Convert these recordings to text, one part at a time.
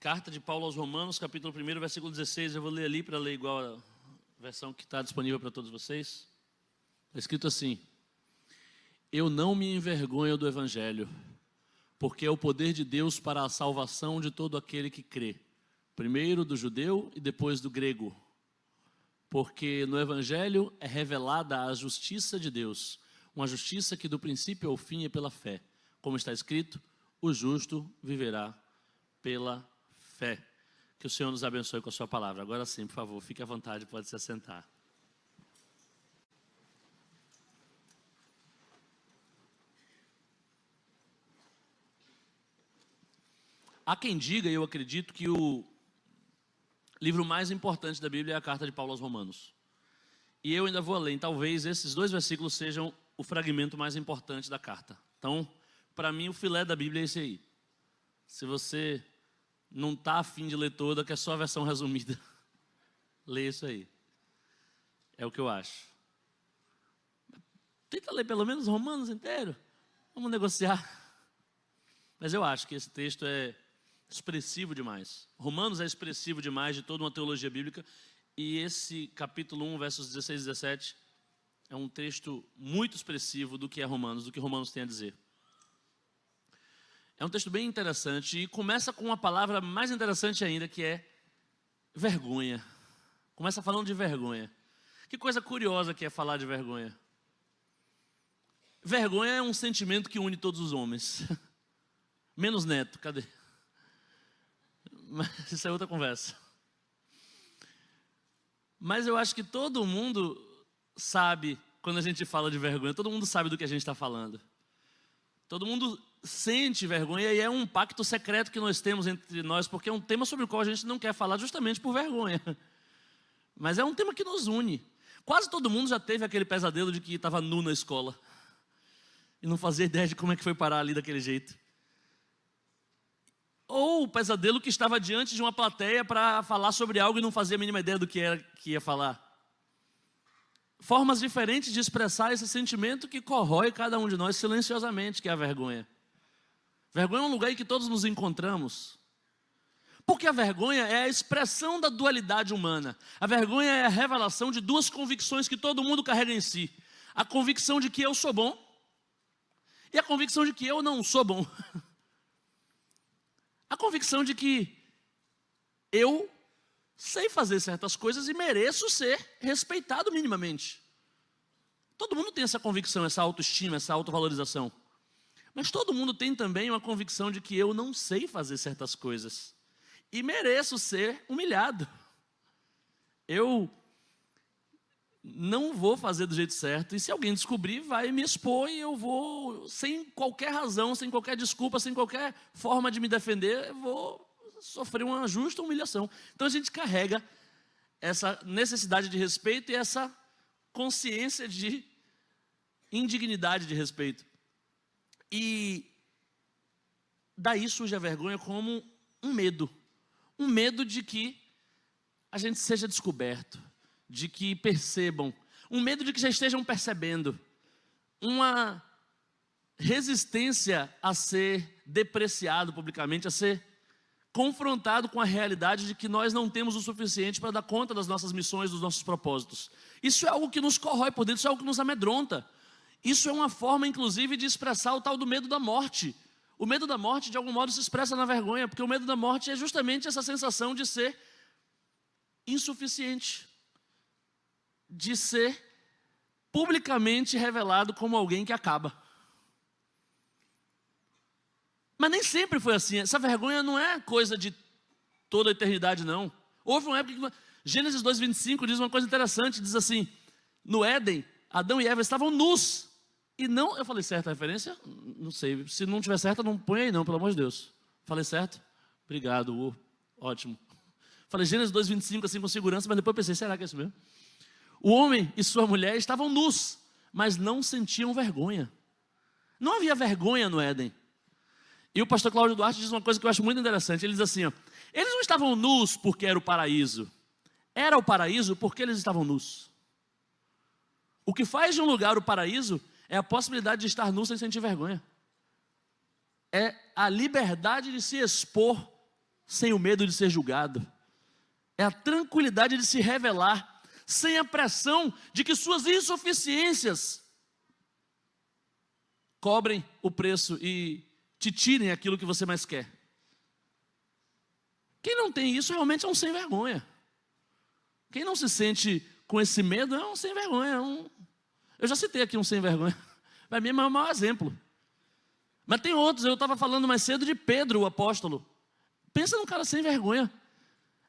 Carta de Paulo aos Romanos, capítulo 1, versículo 16. Eu vou ler ali para ler igual a versão que está disponível para todos vocês. Está escrito assim: eu não me envergonho do Evangelho, porque é o poder de Deus para a salvação de todo aquele que crê, primeiro do judeu e depois do grego. Porque no Evangelho é revelada a justiça de Deus, uma justiça que do princípio ao fim é pela fé. Como está escrito, o justo viverá pela fé. Que o Senhor nos abençoe com a sua palavra. Agora sim, por favor, fique à vontade, pode se assentar. Há quem diga, e eu acredito, que o livro mais importante da Bíblia é a Carta de Paulo aos Romanos. E eu ainda vou além, talvez esses 2 versículos sejam o fragmento mais importante da carta. Então, para mim, o filé da Bíblia é esse aí. Se você não está afim de ler toda, que é só a versão resumida, lê isso aí. É o que eu acho. Tenta ler pelo menos Romanos inteiro. Vamos negociar. Mas eu acho que esse texto é expressivo demais. Romanos é expressivo demais de toda uma teologia bíblica. E esse capítulo 1, versos 16 e 17, é um texto muito expressivo do que é Romanos, do que Romanos tem a dizer. É um texto bem interessante e começa com uma palavra mais interessante ainda, que é vergonha. Começa falando de vergonha. Que coisa curiosa que é falar de vergonha. Vergonha é um sentimento que une todos os homens. Menos Neto, cadê? Mas isso é outra conversa. Mas eu acho que todo mundo sabe, quando a gente fala de vergonha, todo mundo sabe do que a gente está falando. Todo mundo sente vergonha e é um pacto secreto que nós temos entre nós, porque é um tema sobre o qual a gente não quer falar justamente por vergonha. Mas é um tema que nos une. Quase todo mundo já teve aquele pesadelo de que estava nu na escola e não fazia ideia de como é que foi parar ali daquele jeito. Ou o pesadelo que estava diante de uma plateia para falar sobre algo e não fazia a mínima ideia do que era que ia falar. Formas diferentes de expressar esse sentimento que corrói cada um de nós silenciosamente, que é a vergonha. Vergonha é um lugar em que todos nos encontramos. Porque a vergonha é a expressão da dualidade humana. A vergonha é a revelação de 2 convicções que todo mundo carrega em si. A convicção de que eu sou bom e a convicção de que eu não sou bom. A convicção de que eu sei fazer certas coisas e mereço ser respeitado minimamente. Todo mundo tem essa convicção, essa autoestima, essa autovalorização. Mas todo mundo tem também uma convicção de que eu não sei fazer certas coisas e mereço ser humilhado. Eu não vou fazer do jeito certo e se alguém descobrir, vai me expor e eu vou, sem qualquer razão, sem qualquer desculpa, sem qualquer forma de me defender, eu vou sofrer uma justa humilhação. Então a gente carrega essa necessidade de respeito e essa consciência de indignidade de respeito. E daí surge a vergonha como um medo. Um medo de que a gente seja descoberto, de que percebam, um medo de que já estejam percebendo, uma resistência a ser depreciado publicamente, a ser confrontado com a realidade de que nós não temos o suficiente para dar conta das nossas missões, dos nossos propósitos. Isso é algo que nos corrói por dentro, isso é algo que nos amedronta. Isso é uma forma, inclusive, de expressar o tal do medo da morte. O medo da morte, de algum modo, se expressa na vergonha, porque o medo da morte é justamente essa sensação de ser insuficiente, de ser publicamente revelado como alguém que acaba. Mas nem sempre foi assim. Essa vergonha não é coisa de toda a eternidade, não. Houve uma época que... Gênesis 2:25 diz uma coisa interessante, diz assim: no Éden, Adão e Eva estavam nus. E não... Eu falei certa a referência? Não sei. Se não tiver certa, não põe aí não, pelo amor de Deus. Falei certo? Obrigado, ótimo. Falei Gênesis 2:25 assim com segurança, mas depois pensei, será que é isso mesmo? O homem e sua mulher estavam nus, mas não sentiam vergonha. Não havia vergonha no Éden. E o pastor Cláudio Duarte diz uma coisa que eu acho muito interessante. Ele diz assim, ó, eles não estavam nus porque era o paraíso. Era o paraíso porque eles estavam nus. O que faz de um lugar o paraíso é a possibilidade de estar nu sem sentir vergonha. É a liberdade de se expor sem o medo de ser julgado. É a tranquilidade de se revelar, sem a pressão de que suas insuficiências cobrem o preço e te tirem aquilo que você mais quer. Quem não tem isso realmente é um sem vergonha. Quem não se sente com esse medo é um sem vergonha. Eu já citei aqui um sem vergonha. Para mim é o maior exemplo. Mas tem outros. Eu estava falando mais cedo de Pedro, o apóstolo. Pensa num cara sem vergonha.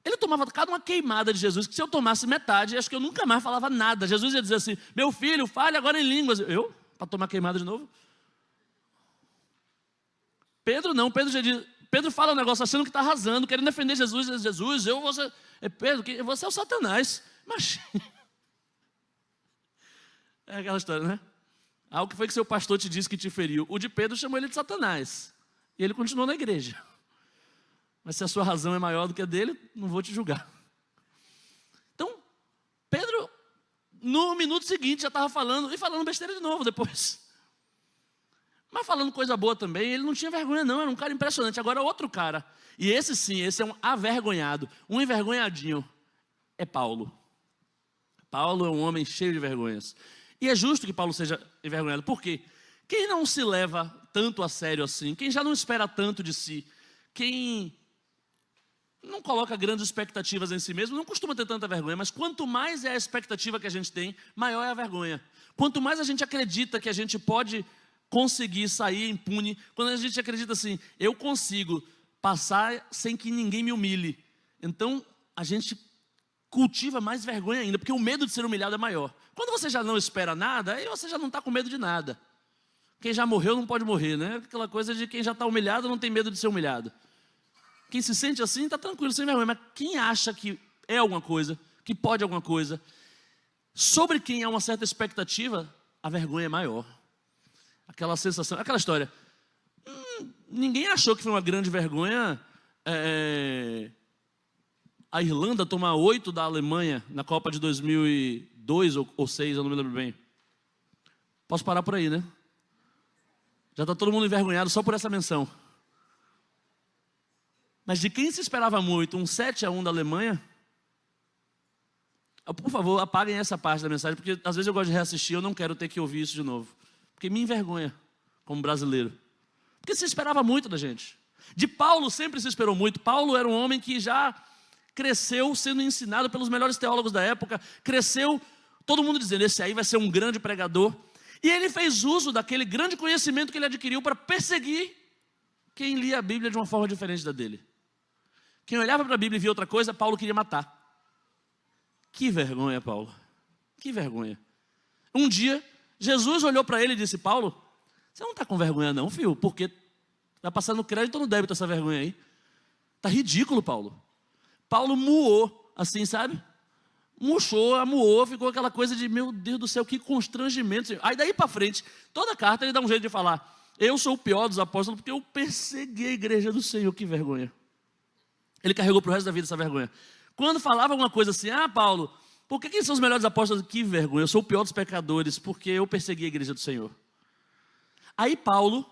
Ele tomava cada uma queimada de Jesus, que se eu tomasse metade, acho que eu nunca mais falava nada. Jesus ia dizer assim, meu filho, fale agora em línguas. Eu? Para tomar queimada de novo? Pedro não, Pedro fala um negócio achando que está arrasando, querendo defender Jesus. Jesus, Pedro, você é o Satanás. Mas é aquela história, né? O que foi que seu pastor te disse que te feriu? O de Pedro chamou ele de Satanás. E ele continuou na igreja. Mas se a sua razão é maior do que a dele, não vou te julgar. Então, Pedro, no minuto seguinte, já estava falando, e falando besteira de novo depois. Mas falando coisa boa também, ele não tinha vergonha não, era um cara impressionante. Agora outro cara, e esse sim, esse é um avergonhado, um envergonhadinho, é Paulo. Paulo é um homem cheio de vergonhas. E é justo que Paulo seja envergonhado, por quê? Quem não se leva tanto a sério assim, quem já não espera tanto de si, quem não coloca grandes expectativas em si mesmo, não costuma ter tanta vergonha, mas quanto mais é a expectativa que a gente tem, maior é a vergonha. Quanto mais a gente acredita que a gente pode conseguir sair impune, quando a gente acredita assim, eu consigo passar sem que ninguém me humilhe, então a gente cultiva mais vergonha ainda, porque o medo de ser humilhado é maior. Quando você já não espera nada, aí você já não está com medo de nada. Quem já morreu não pode morrer, né? Aquela coisa de quem já está humilhado não tem medo de ser humilhado. Quem se sente assim está tranquilo, sem vergonha, mas quem acha que é alguma coisa, que pode alguma coisa, sobre quem há uma certa expectativa, a vergonha é maior. Aquela sensação, aquela história. Ninguém achou que foi uma grande vergonha a Irlanda tomar 8 da Alemanha na Copa de 2002 ou 2006, eu não me lembro bem. Posso parar por aí, né? Já está todo mundo envergonhado só por essa menção. Mas de quem se esperava muito, um 7-1 da Alemanha, por favor, apaguem essa parte da mensagem, porque às vezes eu gosto de reassistir, eu não quero ter que ouvir isso de novo. Porque me envergonha, como brasileiro. Porque se esperava muito da gente. De Paulo sempre se esperou muito. Paulo era um homem que já cresceu sendo ensinado pelos melhores teólogos da época. Cresceu, todo mundo dizendo, esse aí vai ser um grande pregador. E ele fez uso daquele grande conhecimento que ele adquiriu para perseguir quem lia a Bíblia de uma forma diferente da dele. Quem olhava para a Bíblia e via outra coisa, Paulo queria matar. Que vergonha, Paulo. Que vergonha. Um dia, Jesus olhou para ele e disse, Paulo, você não está com vergonha não, filho, porque está passando crédito ou no débito essa vergonha aí. Está ridículo, Paulo. Paulo muou, assim, sabe? Murchou, amuou, ficou aquela coisa de, meu Deus do céu, que constrangimento. Aí daí para frente, toda carta ele dá um jeito de falar, eu sou o pior dos apóstolos porque eu persegui a igreja do Senhor, que vergonha. Ele carregou para o resto da vida essa vergonha. Quando falava alguma coisa assim, Paulo, por que são os melhores apóstolos? Que vergonha, eu sou o pior dos pecadores porque eu persegui a igreja do Senhor. Aí Paulo,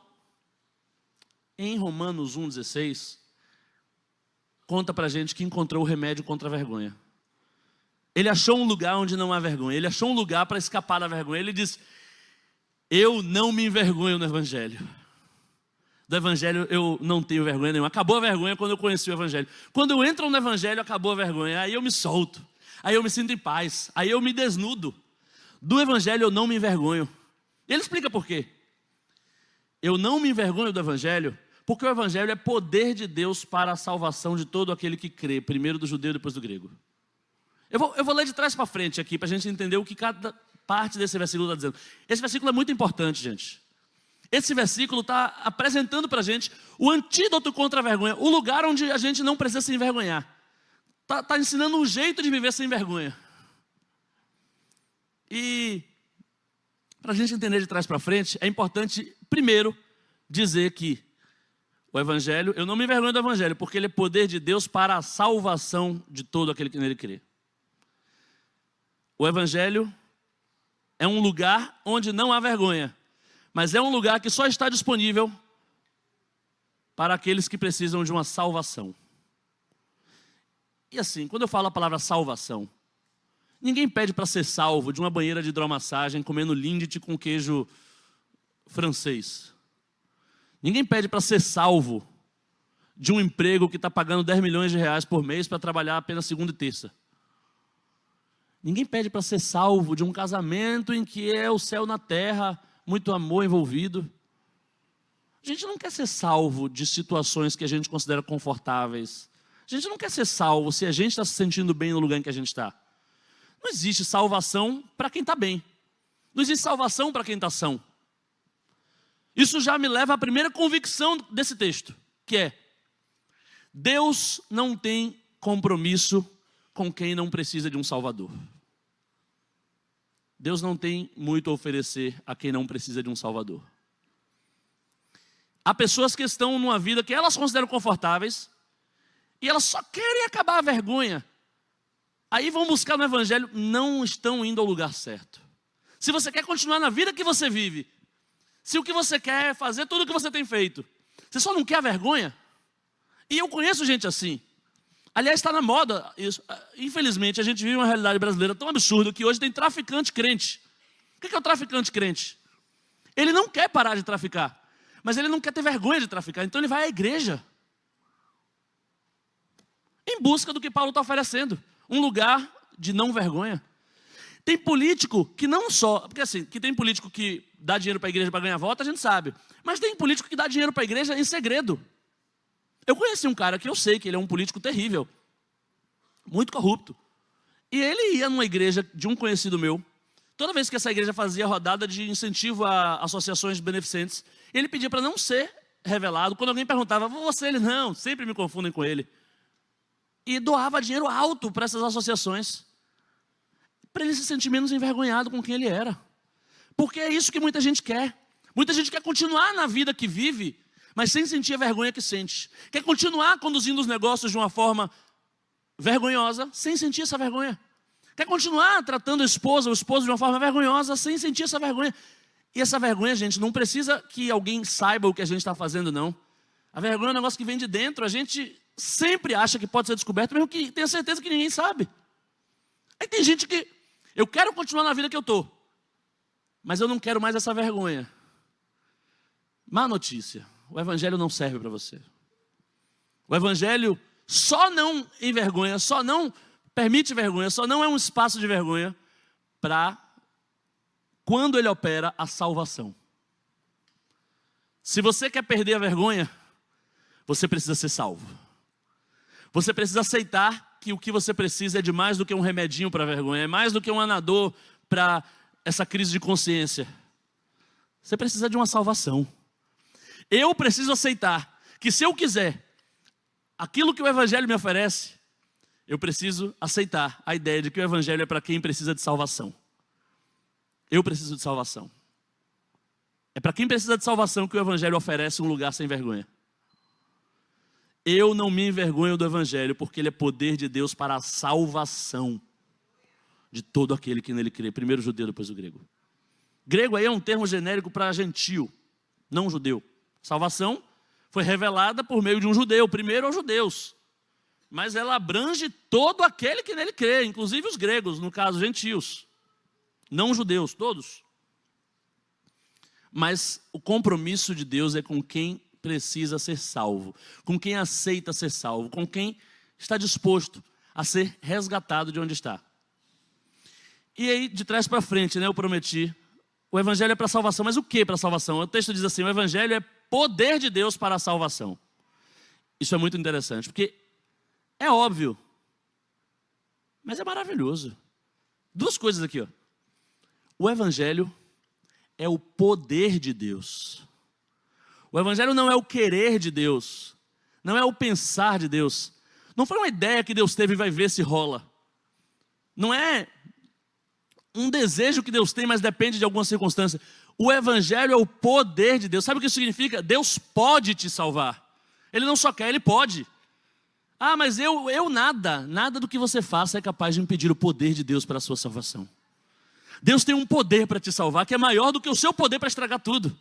em Romanos 1,16, conta para a gente que encontrou o remédio contra a vergonha. Ele achou um lugar onde não há vergonha. Ele achou um lugar para escapar da vergonha. Ele diz, eu não me envergonho no Evangelho. Do Evangelho eu não tenho vergonha nenhuma. Acabou a vergonha quando eu conheci o Evangelho. Quando eu entro no Evangelho, acabou a vergonha. Aí eu me solto. Aí eu me sinto em paz. Aí eu me desnudo. Do Evangelho eu não me envergonho. E ele explica por quê. Eu não me envergonho do Evangelho, porque o Evangelho é poder de Deus para a salvação de todo aquele que crê. Primeiro do judeu, depois do grego. Eu vou ler de trás para frente aqui, para a gente entender o que cada parte desse versículo está dizendo. Esse versículo é muito importante, gente. Esse versículo está apresentando para a gente o antídoto contra a vergonha, o lugar onde a gente não precisa se envergonhar. Está ensinando um jeito de viver sem vergonha. E para a gente entender de trás para frente, é importante, primeiro, dizer que o Evangelho, eu não me envergonho do Evangelho, porque ele é poder de Deus para a salvação de todo aquele que nele crê. O Evangelho é um lugar onde não há vergonha, mas é um lugar que só está disponível para aqueles que precisam de uma salvação. E assim, quando eu falo a palavra salvação, ninguém pede para ser salvo de uma banheira de hidromassagem comendo Lindt com queijo francês. Ninguém pede para ser salvo de um emprego que está pagando 10 milhões de reais por mês para trabalhar apenas segunda e terça. Ninguém pede para ser salvo de um casamento em que é o céu na terra, muito amor envolvido. A gente não quer ser salvo de situações que a gente considera confortáveis. A gente não quer ser salvo se a gente está se sentindo bem no lugar em que a gente está. Não existe salvação para quem está bem. Não existe salvação para quem está são. Isso já me leva à primeira convicção desse texto, que é: Deus não tem compromisso com quem não precisa de um Salvador. Deus não tem muito a oferecer a quem não precisa de um Salvador. Há pessoas que estão numa vida que elas consideram confortáveis e elas só querem acabar a vergonha. Aí vão buscar no Evangelho, não estão indo ao lugar certo. Se você quer continuar na vida que você vive, se o que você quer é fazer tudo o que você tem feito, você só não quer a vergonha? E eu conheço gente assim. Aliás, está na moda isso. Infelizmente, a gente vive uma realidade brasileira tão absurda que hoje tem traficante crente. O que é o traficante crente? Ele não quer parar de traficar, mas ele não quer ter vergonha de traficar, então ele vai à igreja em busca do que Paulo está oferecendo, um lugar de não vergonha. Tem político que não só, porque assim, que tem político que dá dinheiro para a igreja para ganhar voto, a gente sabe, mas tem político que dá dinheiro para a igreja em segredo. Eu conheci um cara que eu sei que ele é um político terrível, muito corrupto, e ele ia numa igreja de um conhecido meu. Toda vez que essa igreja fazia rodada de incentivo a associações beneficentes, ele pedia para não ser revelado. Quando alguém perguntava, você? Ele, não, sempre me confundem com ele. E doava dinheiro alto para essas associações, para ele se sentir menos envergonhado com quem ele era. Porque é isso que muita gente quer. Muita gente quer continuar na vida que vive, mas sem sentir a vergonha que sente. Quer continuar conduzindo os negócios de uma forma vergonhosa, sem sentir essa vergonha. Quer continuar tratando a esposa, o esposo de uma forma vergonhosa, sem sentir essa vergonha. E essa vergonha, gente, não precisa que alguém saiba o que a gente está fazendo, não. A vergonha é um negócio que vem de dentro. A gente sempre acha que pode ser descoberto, mesmo que tenha certeza que ninguém sabe. Aí tem gente que, eu quero continuar na vida que eu estou, mas eu não quero mais essa vergonha. Má notícia, o Evangelho não serve para você. O Evangelho só não envergonha, só não permite vergonha, só não é um espaço de vergonha para quando ele opera a salvação. Se você quer perder a vergonha, você precisa ser salvo. Você precisa aceitar que o que você precisa é de mais do que um remedinho para a vergonha, é mais do que um anador para essa crise de consciência. Você precisa de uma salvação. Eu preciso aceitar que se eu quiser aquilo que o Evangelho me oferece, eu preciso aceitar a ideia de que o Evangelho é para quem precisa de salvação. Eu preciso de salvação. É para quem precisa de salvação que o Evangelho oferece um lugar sem vergonha. Eu não me envergonho do Evangelho, porque ele é poder de Deus para a salvação de todo aquele que nele crê. Primeiro o judeu, depois o grego. Grego aí é um termo genérico para gentio, não judeu. Salvação foi revelada por meio de um judeu, primeiro aos judeus. Mas ela abrange todo aquele que nele crê, inclusive os gregos, no caso gentios. Não judeus, todos. Mas o compromisso de Deus é com quem precisa ser salvo, com quem aceita ser salvo, com quem está disposto a ser resgatado de onde está. E aí, de trás para frente, eu prometi, o Evangelho é para salvação, mas o que para salvação? O texto diz assim, o Evangelho é poder de Deus para a salvação. Isso é muito interessante, porque é óbvio, mas é maravilhoso. Duas coisas aqui, ó. O Evangelho é o poder de Deus. O Evangelho não é o querer de Deus, não é o pensar de Deus. Não foi uma ideia que Deus teve e vai ver se rola. Não é um desejo que Deus tem, mas depende de alguma circunstância. O Evangelho é o poder de Deus. Sabe o que isso significa? Deus pode te salvar. Ele não só quer, Ele pode. Ah, mas nada do que você faça é capaz de impedir o poder de Deus para a sua salvação. Deus tem um poder para te salvar que é maior do que o seu poder para estragar tudo.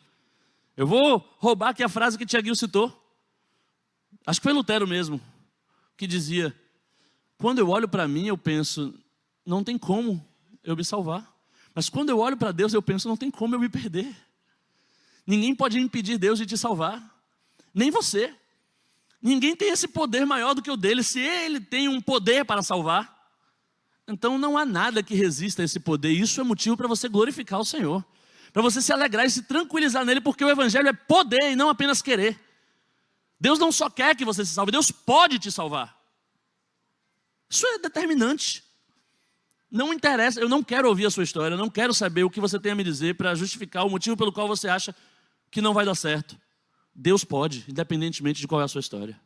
Eu vou roubar aqui a frase que Tiaguinho citou. Acho que foi Lutero mesmo, que dizia: Quando eu olho para mim, eu penso, não tem como eu me salvar. Mas quando eu olho para Deus, eu penso, não tem como eu me perder. Ninguém pode impedir Deus de te salvar, nem você. Ninguém tem esse poder maior do que o dele. Se ele tem um poder para salvar, então não há nada que resista a esse poder. Isso é motivo para você glorificar o Senhor, para você se alegrar e se tranquilizar nele, porque o evangelho é poder e não apenas querer. Deus não só quer que você se salve, Deus pode te salvar. Isso é determinante. Não interessa, eu não quero ouvir a sua história, eu não quero saber o que você tem a me dizer para justificar o motivo pelo qual você acha que não vai dar certo. Deus pode, independentemente de qual é a sua história.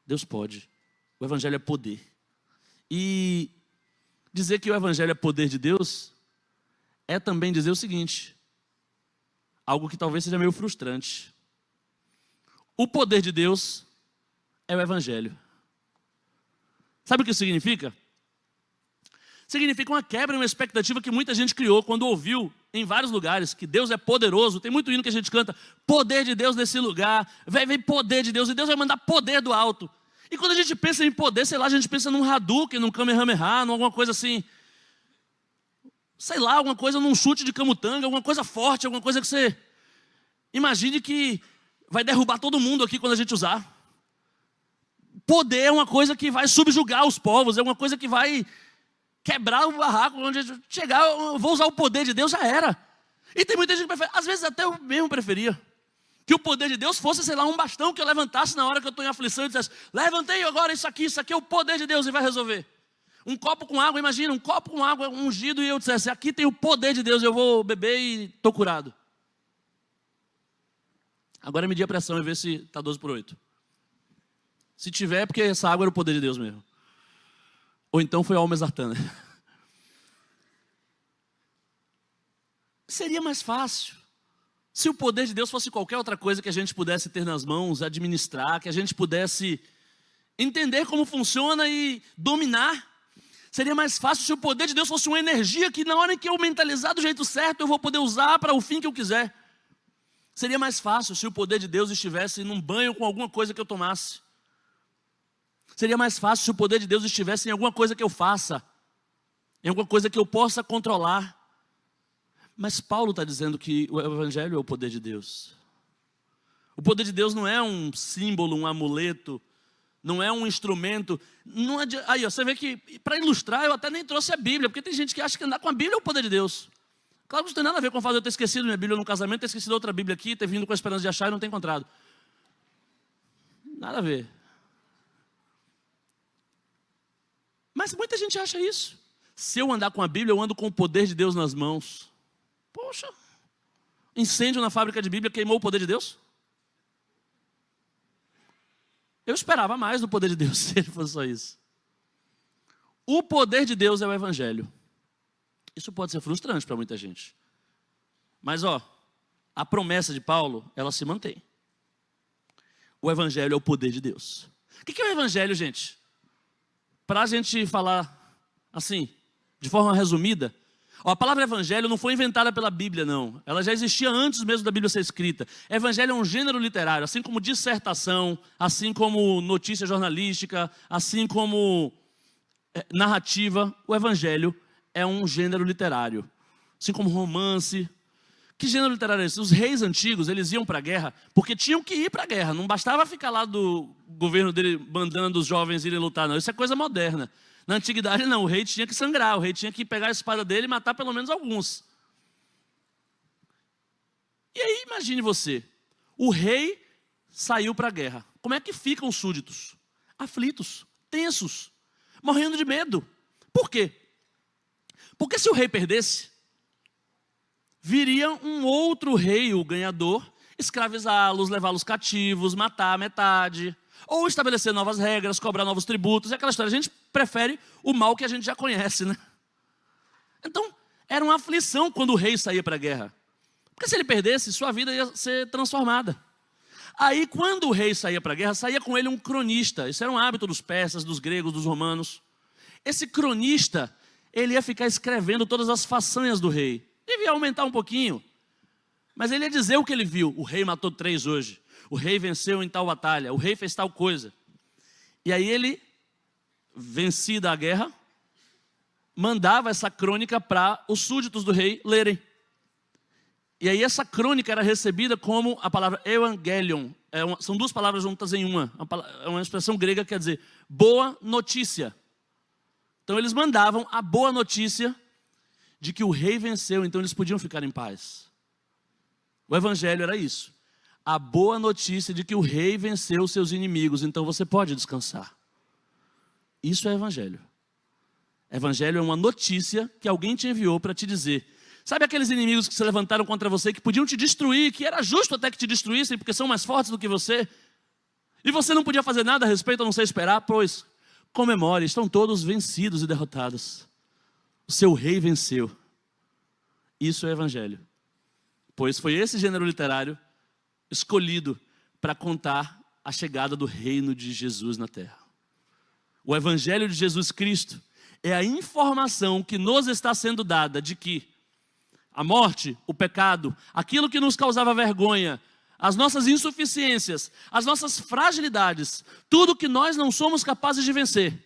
Deus pode. O evangelho é poder. E dizer que o evangelho é poder de Deus é também dizer o seguinte, algo que talvez seja meio frustrante. O poder de Deus é o evangelho. Sabe o que isso significa? Significa uma quebra, uma expectativa que muita gente criou quando ouviu em vários lugares que Deus é poderoso. Tem muito hino que a gente canta, poder de Deus nesse lugar, vem poder de Deus, e Deus vai mandar poder do alto. E quando a gente pensa em poder, sei lá, a gente pensa num Hadouken, num Kamehameha, num alguma coisa assim, sei lá, alguma coisa num chute de camutanga, alguma coisa forte, alguma coisa que você imagine que vai derrubar todo mundo aqui quando a gente usar. Poder é uma coisa que vai subjugar os povos, é uma coisa que vai quebrar o barraco, onde chegar, eu vou usar o poder de Deus, já era. E tem muita gente que prefere, às vezes até eu mesmo preferia, que o poder de Deus fosse, sei lá, um bastão que eu levantasse na hora que eu estou em aflição e dissesse, levantei agora isso aqui é o poder de Deus e vai resolver. Um copo com água, imagina, um copo com água ungido e eu dissesse, aqui tem o poder de Deus, eu vou beber e estou curado. Agora medir a pressão e ver se está 12/8. Se tiver, é porque essa água era o poder de Deus mesmo. Ou então foi a alma exartana. Seria mais fácil se o poder de Deus fosse qualquer outra coisa que a gente pudesse ter nas mãos, administrar, que a gente pudesse entender como funciona e dominar. Seria mais fácil se o poder de Deus fosse uma energia que na hora em que eu mentalizar do jeito certo, eu vou poder usar para o fim que eu quiser. Seria mais fácil se o poder de Deus estivesse num banho com alguma coisa que eu tomasse. Seria mais fácil se o poder de Deus estivesse em alguma coisa que eu faça, em alguma coisa que eu possa controlar. Mas Paulo está dizendo que o evangelho é o poder de Deus. O poder de Deus não é um símbolo, um amuleto, não é um instrumento. Não é de... Aí, ó, você vê que, para ilustrar, eu até nem trouxe a Bíblia, porque tem gente que acha que andar com a Bíblia é o poder de Deus. Claro que não tem nada a ver com o fato de eu ter esquecido minha Bíblia no casamento, ter esquecido outra Bíblia aqui, ter vindo com a esperança de achar e não ter encontrado. Nada a ver. Mas muita gente acha isso. Se eu andar com a Bíblia, eu ando com o poder de Deus nas mãos. Poxa, incêndio na fábrica de Bíblia queimou o poder de Deus? Eu esperava mais do poder de Deus se ele fosse só isso. O poder de Deus é o evangelho. Isso pode ser frustrante para muita gente. Mas a promessa de Paulo, ela se mantém. O evangelho é o poder de Deus. O que é o evangelho, gente? Para a gente falar assim, de forma resumida, a palavra evangelho não foi inventada pela Bíblia, não. Ela já existia antes mesmo da Bíblia ser escrita. Evangelho é um gênero literário, assim como dissertação, assim como notícia jornalística, assim como narrativa. O evangelho é um gênero literário, assim como romance. Que gênero literário é esse? Os reis antigos, eles iam para a guerra porque tinham que ir para a guerra. Não bastava ficar lá do governo dele mandando os jovens irem lutar, não. Isso é coisa moderna. Na antiguidade, não. O rei tinha que sangrar. O rei tinha que pegar a espada dele e matar pelo menos alguns. E aí, imagine você. O rei saiu para a guerra. Como é que ficam os súditos? Aflitos, tensos, morrendo de medo. Por quê? Porque se o rei perdesse, viria um outro rei, o ganhador, escravizá-los, levá-los cativos, matar a metade, ou estabelecer novas regras, cobrar novos tributos, é aquela história. A gente prefere o mal que a gente já conhece, né? Então, era uma aflição quando o rei saía para a guerra. Porque se ele perdesse, sua vida ia ser transformada. Aí, quando o rei saía para a guerra, saía com ele um cronista. Isso era um hábito dos persas, dos gregos, dos romanos. Esse cronista, ele ia ficar escrevendo todas as façanhas do rei. Devia aumentar um pouquinho, mas ele ia dizer o que ele viu. O rei matou 3 hoje. O rei venceu em tal batalha. O rei fez tal coisa. E aí ele vencida a guerra, mandava essa crônica para os súditos do rei lerem. E aí essa crônica era recebida como a palavra evangelion. São duas palavras juntas em uma. É uma expressão grega que quer dizer boa notícia. Então eles mandavam a boa notícia de que o rei venceu, então eles podiam ficar em paz. O evangelho era isso. A boa notícia de que o rei venceu os seus inimigos, então você pode descansar. Isso é evangelho. Evangelho é uma notícia que alguém te enviou para te dizer. Sabe aqueles inimigos que se levantaram contra você, que podiam te destruir, que era justo até que te destruíssem, porque são mais fortes do que você? E você não podia fazer nada a respeito, a não ser esperar? Pois, comemore, estão todos vencidos e derrotados. O seu rei venceu. Isso é evangelho. Pois foi esse gênero literário escolhido para contar a chegada do reino de Jesus na terra. O evangelho de Jesus Cristo é a informação que nos está sendo dada de que a morte, o pecado, aquilo que nos causava vergonha, as nossas insuficiências, as nossas fragilidades, tudo que nós não somos capazes de vencer,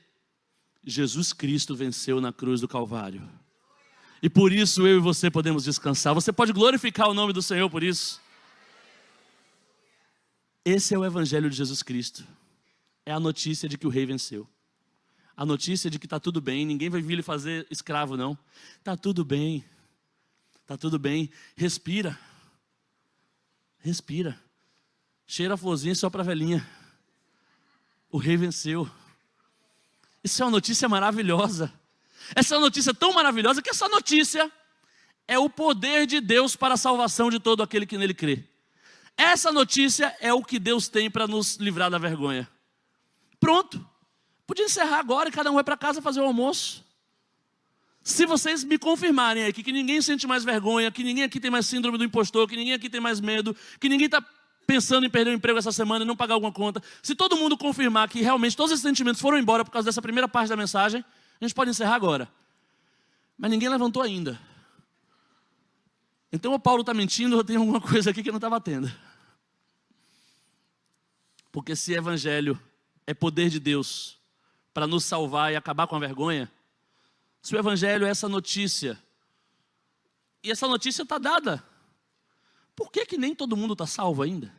Jesus Cristo venceu na cruz do Calvário. E por isso eu e você podemos descansar. Você pode glorificar o nome do Senhor por isso. Esse é o evangelho de Jesus Cristo. É a notícia de que o rei venceu. A notícia de que está tudo bem, ninguém vai vir lhe fazer escravo não. Está tudo bem. Está tudo bem, respira. Respira. Cheira a florzinha só para a velhinha. O rei venceu. Isso é uma notícia maravilhosa. Essa é uma notícia tão maravilhosa que essa notícia é o poder de Deus para a salvação de todo aquele que nele crê. Essa notícia é o que Deus tem para nos livrar da vergonha. Pronto. Podia encerrar agora e cada um vai para casa fazer o almoço. Se vocês me confirmarem aqui que ninguém sente mais vergonha, que ninguém aqui tem mais síndrome do impostor, que ninguém aqui tem mais medo, que ninguém está pensando em perder o emprego essa semana e não pagar alguma conta, se todo mundo confirmar que realmente todos esses sentimentos foram embora por causa dessa primeira parte da mensagem, a gente pode encerrar agora. Mas ninguém levantou ainda. Então o Paulo está mentindo, ou tem alguma coisa aqui que não está batendo. Porque se evangelho é poder de Deus para nos salvar e acabar com a vergonha, se o evangelho é essa notícia, e essa notícia está dada, por que nem todo mundo está salvo ainda?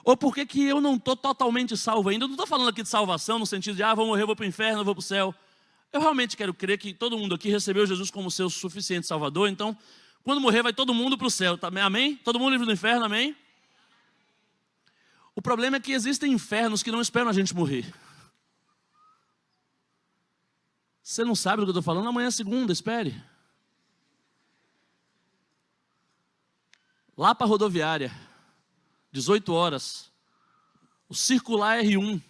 Ou por que eu não estou totalmente salvo ainda? Eu não estou falando aqui de salvação no sentido de, vou morrer, vou para o inferno, vou para o céu. Eu realmente quero crer que todo mundo aqui recebeu Jesus como seu suficiente salvador, então, quando morrer vai todo mundo para o céu, tá? Amém? Todo mundo livre do inferno, amém? O problema é que existem infernos que não esperam a gente morrer. Você não sabe do que eu estou falando? Amanhã é segunda, espere. Lá para a rodoviária, 18 horas, o circular R1.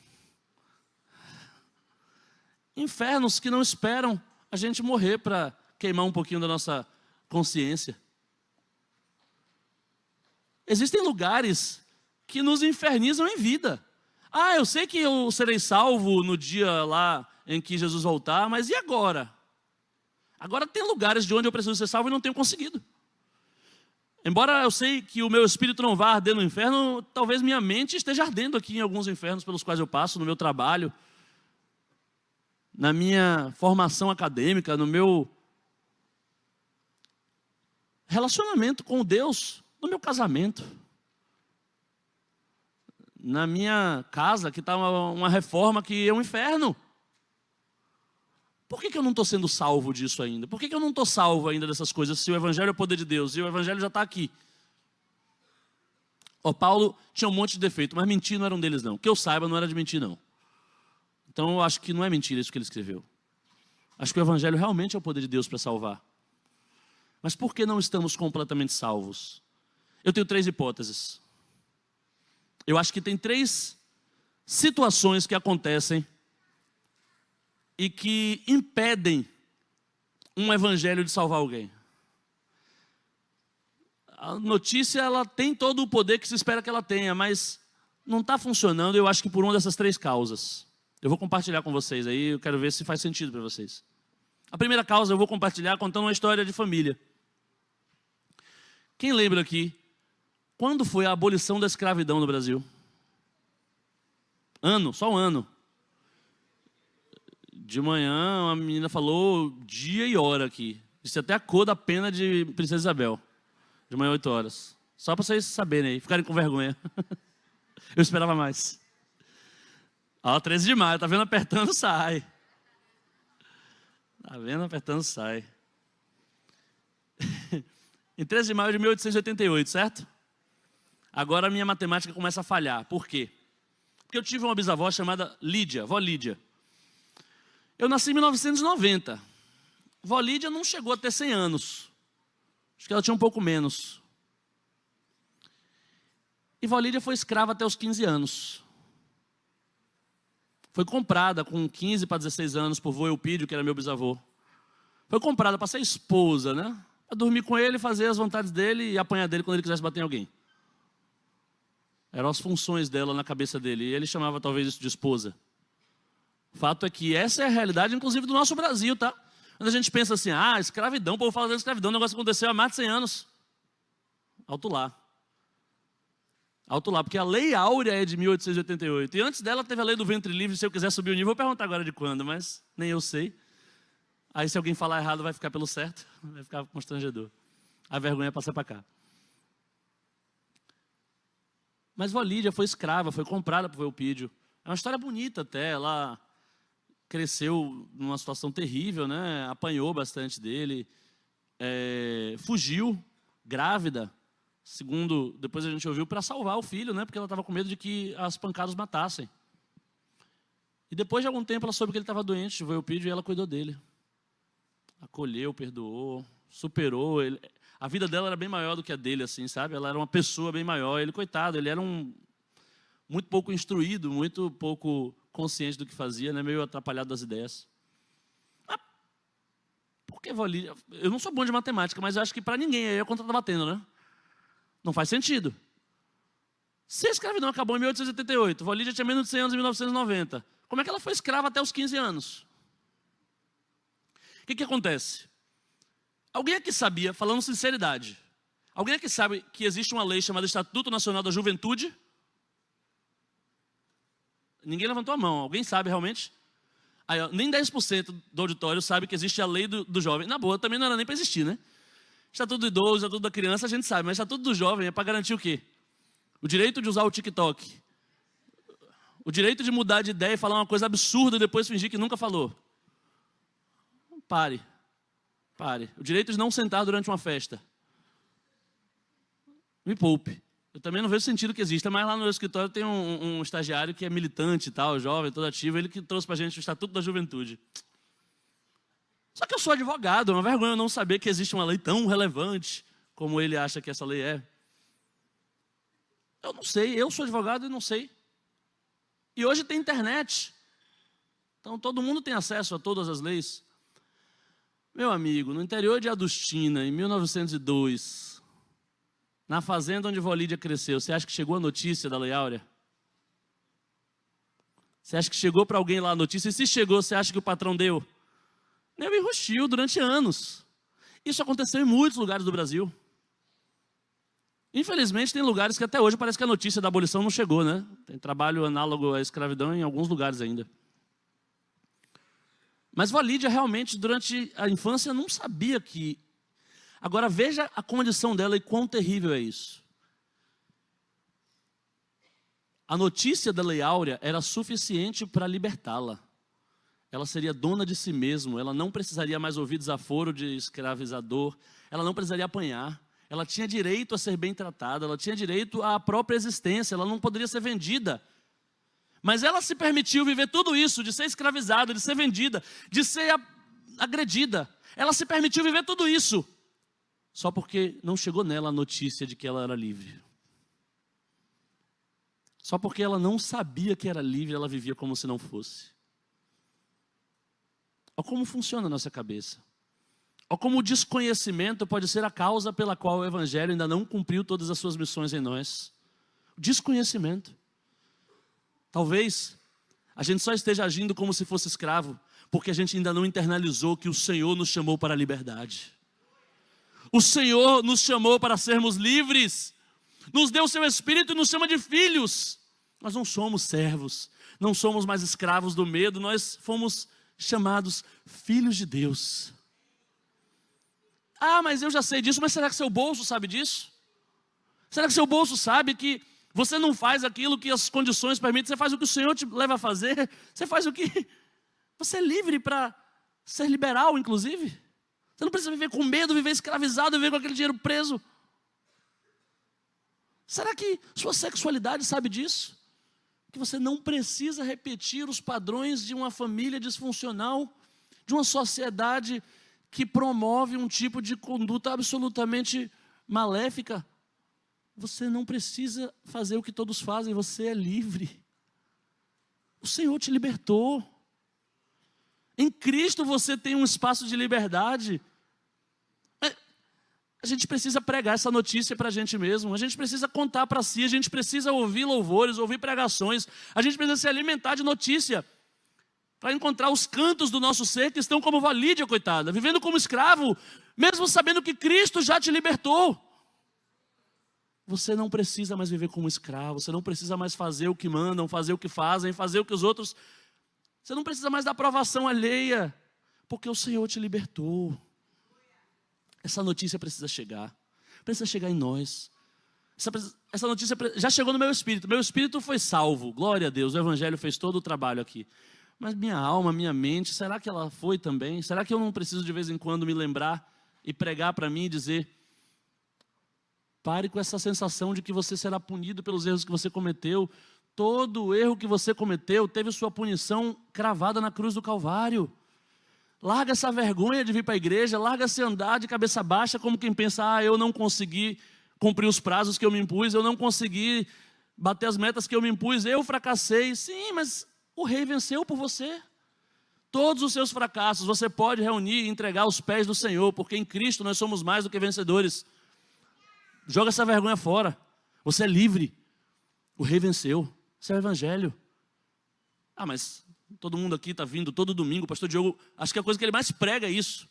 Infernos que não esperam a gente morrer para queimar um pouquinho da nossa consciência. Existem lugares que nos infernizam em vida. Eu sei que eu serei salvo no dia lá em que Jesus voltar, mas e agora? Agora tem lugares de onde eu preciso ser salvo e não tenho conseguido. Embora eu sei que o meu espírito não vá arder no inferno, talvez minha mente esteja ardendo aqui em alguns infernos pelos quais eu passo, no meu trabalho, na minha formação acadêmica, no meu relacionamento com Deus, no meu casamento, na minha casa, que está uma reforma que é um inferno. Por que eu não estou sendo salvo disso ainda? Por que eu não estou salvo ainda dessas coisas, se o evangelho é o poder de Deus, e o evangelho já está aqui? Paulo tinha um monte de defeito, mas mentir não era um deles não. Que eu saiba, não era de mentir não. Então eu acho que não é mentira isso que ele escreveu. Acho que o evangelho realmente é o poder de Deus para salvar. Mas por que não estamos completamente salvos? Eu tenho 3 hipóteses. Eu acho que tem 3 situações que acontecem e que impedem um evangelho de salvar alguém. A notícia, ela tem todo o poder que se espera que ela tenha, mas não está funcionando, eu acho que por uma dessas 3 causas. Eu vou compartilhar com vocês aí, eu quero ver se faz sentido para vocês. A primeira causa eu vou compartilhar contando uma história de família. Quem lembra aqui, quando foi a abolição da escravidão no Brasil? Só um ano. De manhã, uma menina falou dia e hora aqui. Disse até a cor da pena de Princesa Isabel. De manhã, 8 horas. Só para vocês saberem aí, ficarem com vergonha. Eu esperava mais. Ó, 13 de maio, tá vendo apertando, sai. Tá vendo apertando, sai. Em 13 de maio de 1888, certo? Agora a minha matemática começa a falhar. Por quê? Porque eu tive uma bisavó chamada Lídia, vó Lídia. Eu nasci em 1990. Vó Lídia não chegou a ter 100 anos. Acho que ela tinha um pouco menos. E vó Lídia foi escrava até os 15 anos. Foi comprada com 15 para 16 anos por vô Eupídio, que era meu bisavô. Foi comprada para ser esposa, né? Para dormir com ele, fazer as vontades dele e apanhar dele quando ele quisesse bater em alguém. Eram as funções dela na cabeça dele. E ele chamava talvez isso de esposa. O fato é que essa é a realidade, inclusive, do nosso Brasil, tá? Quando a gente pensa assim, escravidão, o povo fala de escravidão, o negócio aconteceu há mais de 100 anos. Alto lá. Alto lá, porque a Lei Áurea é de 1888. E antes dela teve a Lei do Ventre Livre. Se eu quiser subir o nível, vou perguntar agora de quando, mas nem eu sei. Aí se alguém falar errado, vai ficar pelo certo. Vai ficar constrangedor. A vergonha passa para cá. Mas vó Lídia foi escrava, foi comprada por Eupídio. É uma história bonita até. Ela cresceu numa situação terrível, né? Apanhou bastante dele. Fugiu, grávida. Segundo, depois a gente ouviu, para salvar o filho, né? Porque ela estava com medo de que as pancadas matassem. E depois de algum tempo ela soube que ele estava doente, veio o Eupídio e ela cuidou dele. Acolheu, perdoou, superou. A vida dela era bem maior do que a dele, assim, sabe? Ela era uma pessoa bem maior. Ele, coitado, ele era muito pouco instruído, muito pouco consciente do que fazia, né? Meio atrapalhado das ideias. Por que vó Lídia? Eu não sou bom de matemática, mas eu acho que para ninguém aí a conta está batendo, né? Não faz sentido. Se a escravidão acabou em 1888, vó Lídia tinha menos de 100 anos em 1990. Como é que ela foi escrava até os 15 anos? O que acontece? Alguém aqui sabia, falando sinceridade, alguém aqui sabe que existe uma lei chamada Estatuto Nacional da Juventude? Ninguém levantou a mão. Alguém sabe realmente? Aí, nem 10% do auditório sabe que existe a lei do jovem. Na boa, também não era nem para existir, né? Estatuto do idoso, estatuto da criança, a gente sabe, mas estatuto do jovem é para garantir o quê? O direito de usar o TikTok. O direito de mudar de ideia e falar uma coisa absurda e depois fingir que nunca falou. Pare. O direito de não sentar durante uma festa. Me poupe. Eu também não vejo sentido que exista, mas lá no meu escritório tem um estagiário que é militante e tal, jovem, todo ativo, ele que trouxe para a gente o Estatuto da Juventude. Só que eu sou advogado, é uma vergonha eu não saber que existe uma lei tão relevante como ele acha que essa lei é. Eu não sei, eu sou advogado e não sei. E hoje tem internet. Então todo mundo tem acesso a todas as leis. Meu amigo, no interior de Adustina, em 1902, na fazenda onde vó Lídia cresceu, você acha que chegou a notícia da Lei Áurea? Você acha que chegou para alguém lá a notícia? E se chegou, você acha que o patrão deu? Deu e rustiu durante anos. Isso aconteceu em muitos lugares do Brasil. Infelizmente, tem lugares que até hoje parece que a notícia da abolição não chegou, né? Tem trabalho análogo à escravidão em alguns lugares ainda. Mas vó Lídia realmente, durante a infância, não sabia que... Agora veja a condição dela e quão terrível é isso. A notícia da Lei Áurea era suficiente para libertá-la. Ela seria dona de si mesma, ela não precisaria mais ouvir desaforo de escravizador, ela não precisaria apanhar, ela tinha direito a ser bem tratada, ela tinha direito à própria existência, ela não poderia ser vendida. Mas ela se permitiu viver tudo isso, de ser escravizada, de ser vendida, de ser agredida. Ela se permitiu viver tudo isso, só porque não chegou nela a notícia de que ela era livre. Só porque ela não sabia que era livre, ela vivia como se não fosse. Olha como funciona a nossa cabeça. Olha como o desconhecimento pode ser a causa pela qual o Evangelho ainda não cumpriu todas as suas missões em nós. O desconhecimento. Talvez a gente só esteja agindo como se fosse escravo, porque a gente ainda não internalizou que o Senhor nos chamou para a liberdade. O Senhor nos chamou para sermos livres. Nos deu o seu Espírito e nos chama de filhos. Nós não somos servos, não somos mais escravos do medo, nós fomos chamados filhos de Deus. Ah, mas eu já sei disso, mas será que seu bolso sabe disso? Será que seu bolso sabe que você não faz aquilo que as condições permitem, você faz o que o Senhor te leva a fazer, você faz o que... Você é livre para ser liberal, inclusive. Você não precisa viver com medo, viver escravizado, viver com aquele dinheiro preso. Será que sua sexualidade sabe disso? Que você não precisa repetir os padrões de uma família disfuncional, de uma sociedade que promove um tipo de conduta absolutamente maléfica. Você não precisa fazer o que todos fazem, você é livre. O Senhor te libertou. Em Cristo você tem um espaço de liberdade. A gente precisa pregar essa notícia para a gente mesmo, a gente precisa contar para si, a gente precisa ouvir louvores, ouvir pregações, a gente precisa se alimentar de notícia, para encontrar os cantos do nosso ser que estão como Lídia, coitada, vivendo como escravo, mesmo sabendo que Cristo já te libertou. Você não precisa mais viver como escravo, você não precisa mais fazer o que mandam, fazer o que fazem, fazer o que os outros... Você não precisa mais da aprovação alheia, porque o Senhor te libertou. Essa notícia precisa chegar em nós. Essa notícia já chegou no meu espírito foi salvo, glória a Deus, o Evangelho fez todo o trabalho aqui. Mas minha alma, minha mente, será que ela foi também? Será que eu não preciso de vez em quando me lembrar e pregar para mim e dizer: pare com essa sensação de que você será punido pelos erros que você cometeu. Todo erro que você cometeu teve sua punição cravada na cruz do Calvário. Larga essa vergonha de vir para a igreja, larga esse andar de cabeça baixa como quem pensa: eu não consegui cumprir os prazos que eu me impus, eu não consegui bater as metas que eu me impus, eu fracassei. Sim, mas o Rei venceu por você. Todos os seus fracassos você pode reunir e entregar aos pés do Senhor, porque em Cristo nós somos mais do que vencedores. Joga essa vergonha fora, você é livre, o Rei venceu, esse é o Evangelho. Ah, mas... todo mundo aqui está vindo todo domingo, o pastor Diogo, acho que a coisa que ele mais prega é isso,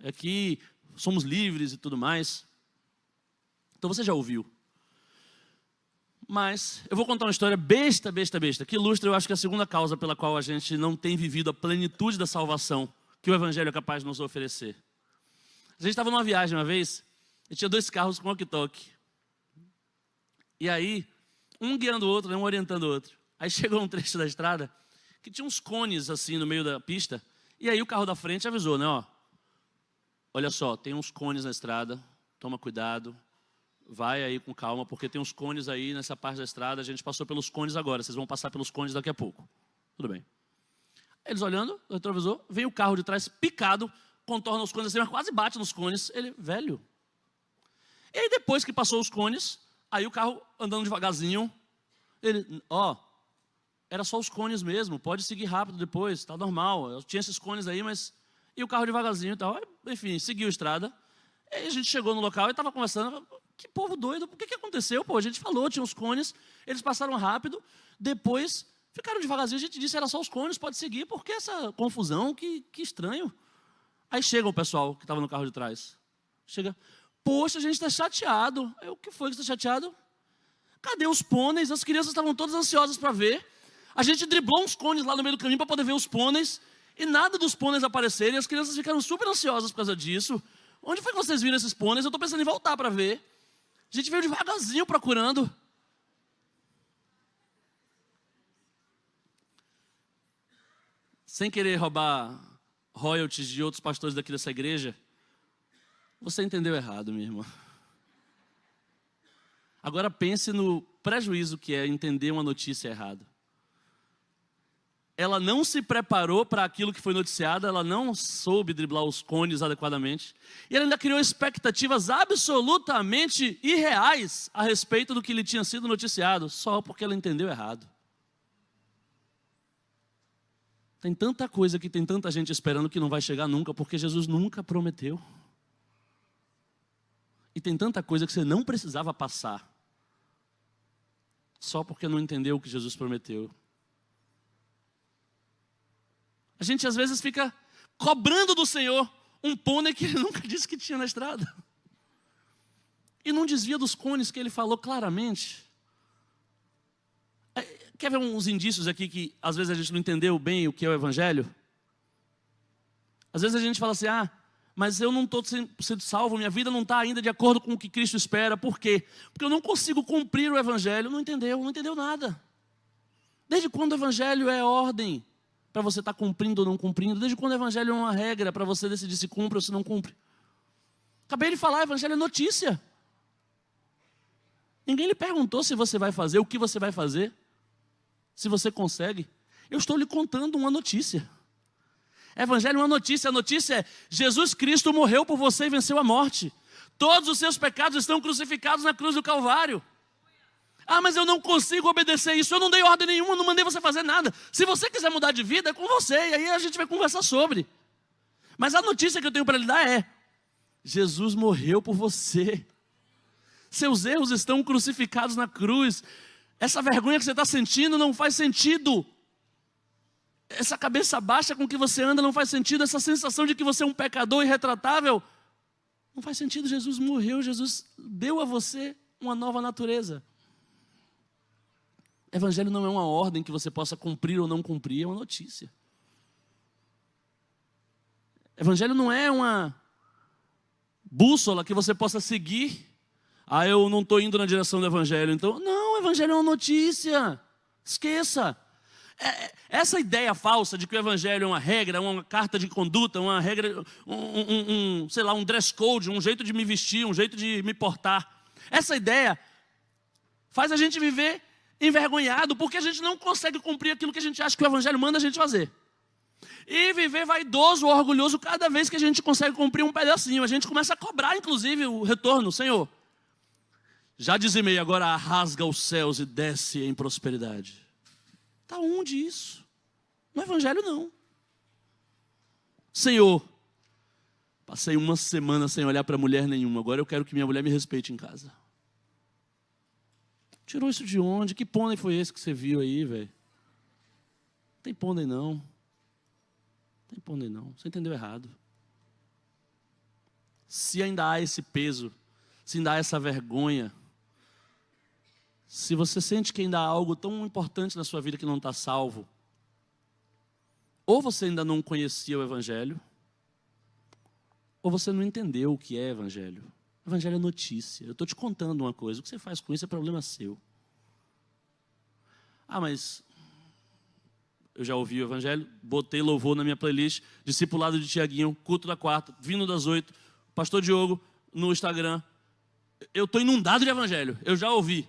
é que somos livres e tudo mais. Então você já ouviu. Mas eu vou contar uma história besta, que ilustra, eu acho que a segunda causa pela qual a gente não tem vivido a plenitude da salvação que o Evangelho é capaz de nos oferecer. A gente estava numa viagem uma vez, e tinha 2 carros com walkie-talkie. E aí, um guiando o outro, um orientando o outro. Aí chegou um trecho da estrada que tinha uns cones assim no meio da pista, e aí o carro da frente avisou, né, ó, olha só, tem uns cones na estrada, toma cuidado, vai aí com calma, porque tem uns cones aí nessa parte da estrada, a gente passou pelos cones agora, vocês vão passar pelos cones daqui a pouco. Tudo bem. Eles olhando, o retrovisor, vem o carro de trás picado, contorna os cones assim, mas quase bate nos cones, ele, velho. E aí depois que passou os cones, aí o carro andando devagarzinho, ele, ó, era só os cones mesmo, pode seguir rápido depois, tá normal. Eu tinha esses cones aí, mas... E o carro devagarzinho e tal. Enfim, seguiu a estrada. E aí a gente chegou no local e estava conversando. Que povo doido, o que aconteceu? Pô, a gente falou, tinha os cones, eles passaram rápido, depois ficaram devagarzinho. A gente disse, era só os cones, pode seguir. Por que essa confusão? Que estranho. Aí chega o pessoal que estava no carro de trás. Chega, poxa, a gente está chateado. O que foi que está chateado? Cadê os pôneis? As crianças estavam todas ansiosas para ver. A gente driblou uns cones lá no meio do caminho para poder ver os pôneis, e nada dos pôneis aparecerem, as crianças ficaram super ansiosas por causa disso. Onde foi que vocês viram esses pôneis? Eu estou pensando em voltar para ver. A gente veio devagarzinho procurando. Sem querer roubar royalties de outros pastores daqui dessa igreja, você entendeu errado, minha irmã. Agora pense no prejuízo que é entender uma notícia errada. Ela não se preparou para aquilo que foi noticiado, ela não soube driblar os cones adequadamente, e ela ainda criou expectativas absolutamente irreais a respeito do que lhe tinha sido noticiado, só porque ela entendeu errado. Tem tanta coisa que tem tanta gente esperando que não vai chegar nunca, porque Jesus nunca prometeu. E tem tanta coisa que você não precisava passar, só porque não entendeu o que Jesus prometeu. A gente às vezes fica cobrando do Senhor um pônei que Ele nunca disse que tinha na estrada. E não desvia dos cones que Ele falou claramente. Quer ver uns indícios aqui que às vezes a gente não entendeu bem o que é o Evangelho? Às vezes a gente fala assim, mas eu não estou sendo salvo, minha vida não está ainda de acordo com o que Cristo espera. Por quê? Porque eu não consigo cumprir o Evangelho. Não entendeu nada. Desde quando o Evangelho é ordem para você estar cumprindo ou não cumprindo? Desde quando o Evangelho é uma regra para você decidir se cumpre ou se não cumpre? Acabei de falar, o Evangelho é notícia. Ninguém lhe perguntou se você vai fazer, o que você vai fazer, se você consegue. Eu estou lhe contando uma notícia. Evangelho é uma notícia. A notícia é: Jesus Cristo morreu por você e venceu a morte. Todos os seus pecados estão crucificados na cruz do Calvário. Mas eu não consigo obedecer isso. Eu não dei ordem nenhuma, não mandei você fazer nada. Se você quiser mudar de vida, é com você. E aí a gente vai conversar sobre. Mas a notícia que eu tenho para lhe dar é: Jesus morreu por você. Seus erros estão crucificados na cruz. Essa vergonha que você está sentindo não faz sentido. Essa cabeça baixa com que você anda não faz sentido. Essa sensação de que você é um pecador irretratável não faz sentido. Jesus morreu, Jesus deu a você uma nova natureza. Evangelho não é uma ordem que você possa cumprir ou não cumprir, é uma notícia. Evangelho não é uma bússola que você possa seguir. Eu não estou indo na direção do Evangelho, então... Não, o Evangelho é uma notícia. Esqueça. Essa ideia falsa de que o Evangelho é uma regra, uma carta de conduta, uma regra, sei lá, um dress code, um jeito de me vestir, um jeito de me portar. Essa ideia faz a gente viver envergonhado, porque a gente não consegue cumprir aquilo que a gente acha que o Evangelho manda a gente fazer. E viver vaidoso ou orgulhoso cada vez que a gente consegue cumprir um pedacinho. A gente começa a cobrar, inclusive, o retorno. Senhor, já dizimei, agora rasga os céus e desce em prosperidade. Está onde isso? No Evangelho não. Senhor, passei uma semana sem olhar para mulher nenhuma, agora eu quero que minha mulher me respeite em casa. Tirou isso de onde? Que pônei foi esse que você viu aí, velho? Não tem pônei não. Não tem pônei não. Você entendeu errado. Se ainda há esse peso, se ainda há essa vergonha, se você sente que ainda há algo tão importante na sua vida que não está salvo, ou você ainda não conhecia o Evangelho, ou você não entendeu o que é Evangelho. Evangelho é notícia. Eu estou te contando uma coisa. O que você faz com isso é problema seu. Mas eu já ouvi o Evangelho, botei louvor na minha playlist, discipulado de Tiaguinho, culto da quarta, vindo das 8, pastor Diogo no Instagram. Eu estou inundado de Evangelho. Eu já ouvi.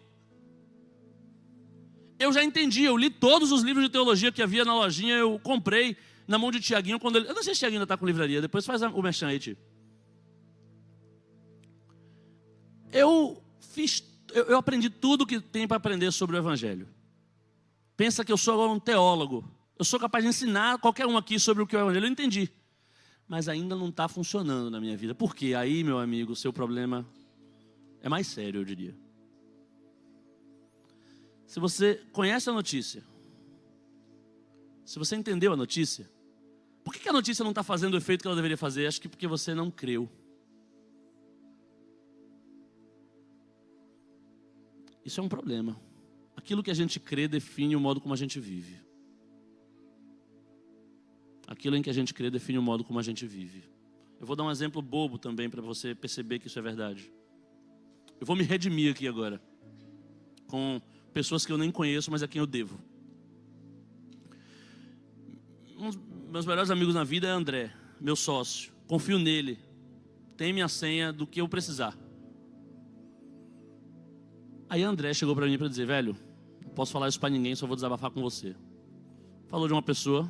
Eu já entendi, eu li todos os livros de teologia que havia na lojinha, eu comprei na mão de Tiaguinho quando ele... Eu não sei se Tiaguinho ainda está com livraria, depois faz o merchan aí, tio. Eu aprendi tudo que tem para aprender sobre o Evangelho. Pensa que eu sou agora um teólogo. Eu sou capaz de ensinar qualquer um aqui sobre o que é o Evangelho. Eu entendi. Mas ainda não está funcionando na minha vida. Por quê? Aí, meu amigo, o seu problema é mais sério, eu diria. Se você conhece a notícia, se você entendeu a notícia, por que a notícia não está fazendo o efeito que ela deveria fazer? Acho que porque você não creu. Isso é um problema. Aquilo que a gente crê define o modo como a gente vive. Aquilo em que a gente crê define o modo como a gente vive. Eu vou dar um exemplo bobo também para você perceber que isso é verdade. Eu vou me redimir aqui agora com pessoas que eu nem conheço, mas a quem eu devo. Um dos meus melhores amigos na vida é André, meu sócio. Confio nele. Tem minha senha do que eu precisar. Aí André chegou para mim para dizer: velho, não posso falar isso para ninguém, só vou desabafar com você. Falou de uma pessoa.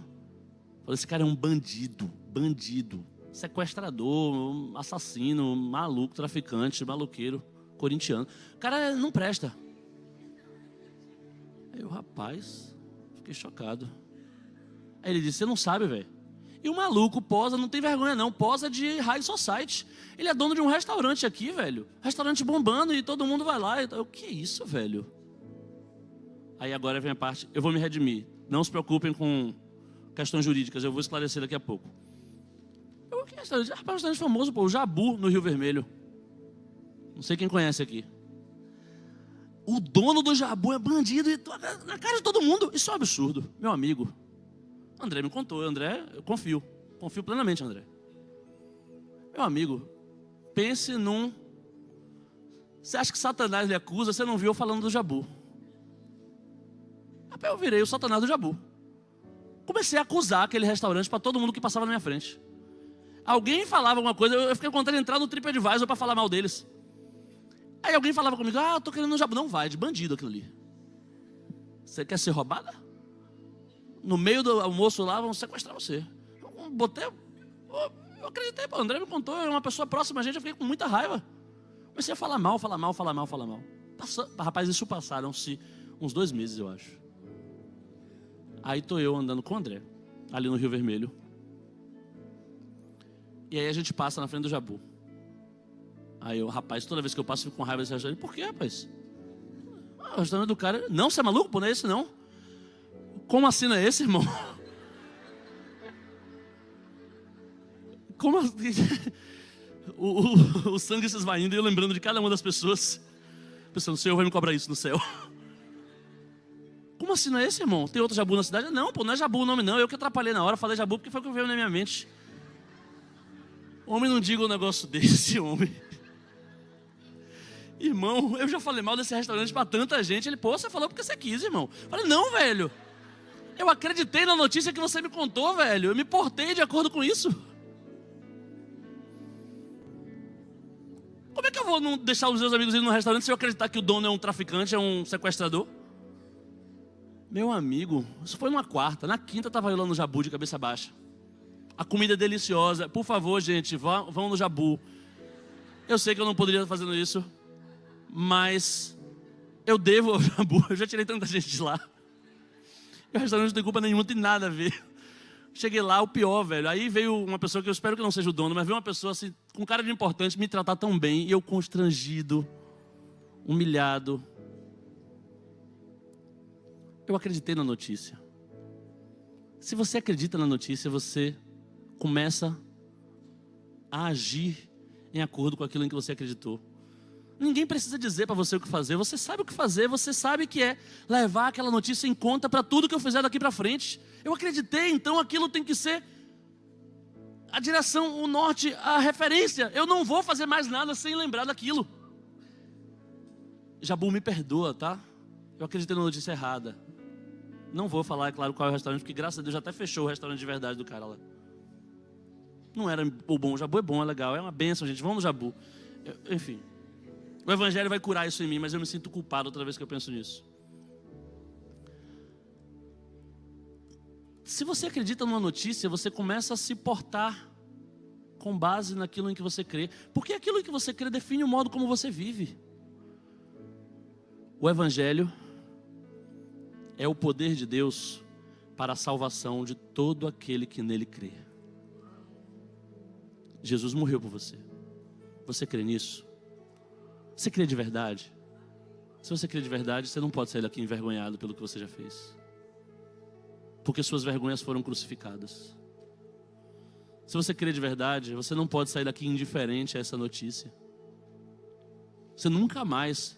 Falou: esse cara é um bandido, sequestrador, assassino, maluco, traficante, maloqueiro, corintiano. O cara não presta. Aí eu, rapaz, fiquei chocado. Aí ele disse: você não sabe, velho. E o maluco posa, não tem vergonha não, posa de high society. Ele é dono de um restaurante aqui, velho. Restaurante bombando e todo mundo vai lá. O que é isso, velho? Aí agora vem a parte, eu vou me redimir. Não se preocupem com questões jurídicas, eu vou esclarecer daqui a pouco. O que é restaurante? Rapaz, restaurante famoso, pô, o Jabu, no Rio Vermelho. Não sei quem conhece aqui. O dono do Jabu é bandido e na cara de todo mundo. Isso é um absurdo, meu amigo. André me contou, André, eu confio Confio plenamente, André. Meu amigo, pense num... Você acha que Satanás lhe acusa, você não viu eu falando do Jabu. Eu virei o Satanás do Jabu. Comecei a acusar aquele restaurante para todo mundo que passava na minha frente. Alguém falava alguma coisa, eu fiquei com vontade de entrar no TripAdvisor para falar mal deles. Aí alguém falava comigo, eu tô querendo no Jabu. Não vai, de bandido aquilo ali. Você quer ser roubada? No meio do almoço lá, vão sequestrar você. Eu acreditei, o André me contou, é uma pessoa próxima a gente, eu fiquei com muita raiva. Comecei a falar mal. Rapaz, isso passaram-se uns 2 meses, eu acho. Aí tô eu andando com o André, ali no Rio Vermelho. E aí a gente passa na frente do Jabu. Aí eu, rapaz, toda vez que eu passo, eu fico com raiva desse restaurante. Por quê, rapaz? O restaurante do cara... Não, você é maluco? Pô, não é esse não. Como assim não é esse, irmão? Como assim? O sangue se esvaindo e eu lembrando de cada uma das pessoas. Pensando, o Senhor vai me cobrar isso no céu. Como assim não é esse, irmão? Tem outro Jabu na cidade? Não, pô, não é Jabu o nome não. Eu que atrapalhei na hora, falei Jabu porque foi o que veio na minha mente. Homem não diga um negócio desse, homem. Irmão, eu já falei mal desse restaurante pra tanta gente. Ele, pô, você falou porque você quis, irmão. Eu falei, não, velho. Eu acreditei na notícia que você me contou, velho. Eu me portei de acordo com isso. Como é que eu vou não deixar os meus amigos irem no restaurante se eu acreditar que o dono é um traficante, é um sequestrador? Meu amigo, isso foi numa quarta. Na quinta estava eu lá no Jabu de cabeça baixa. A comida é deliciosa. Por favor, gente, vão no Jabu. Eu sei que eu não poderia estar fazendo isso, mas eu devo ao Jabu. Eu já tirei tanta gente de lá. O restaurante não tem culpa nenhuma, não tem nada a ver. Cheguei lá, o pior, velho. Aí veio uma pessoa que eu espero que não seja o dono, mas veio uma pessoa assim, com cara de importante, me tratar tão bem. E eu constrangido, humilhado. Eu acreditei na notícia. Se você acredita na notícia, você começa a agir em acordo com aquilo em que você acreditou. Ninguém precisa dizer para você o que fazer. Você sabe o que fazer, você sabe que é levar aquela notícia em conta para tudo que eu fizer daqui para frente. Eu acreditei, então aquilo tem que ser a direção, o norte, a referência. Eu não vou fazer mais nada sem lembrar daquilo. Jabu, me perdoa, tá? Eu acreditei na notícia errada. Não vou falar, é claro, qual é o restaurante, porque graças a Deus já até fechou o restaurante de verdade do cara lá. Não era o bom, o Jabu é bom, é legal, é uma bênção, gente, vamos no Jabu. Enfim, o Evangelho vai curar isso em mim, mas eu me sinto culpado outra vez que eu penso nisso. Se você acredita numa notícia, você começa a se portar com base naquilo em que você crê. Porque aquilo em que você crê define o modo como você vive. O Evangelho é o poder de Deus para a salvação de todo aquele que nele crê. Jesus morreu por você. Você crê nisso? Você crê de verdade? Se você crê de verdade, você não pode sair daqui envergonhado pelo que você já fez. Porque suas vergonhas foram crucificadas. Se você crê de verdade, você não pode sair daqui indiferente a essa notícia. Você nunca mais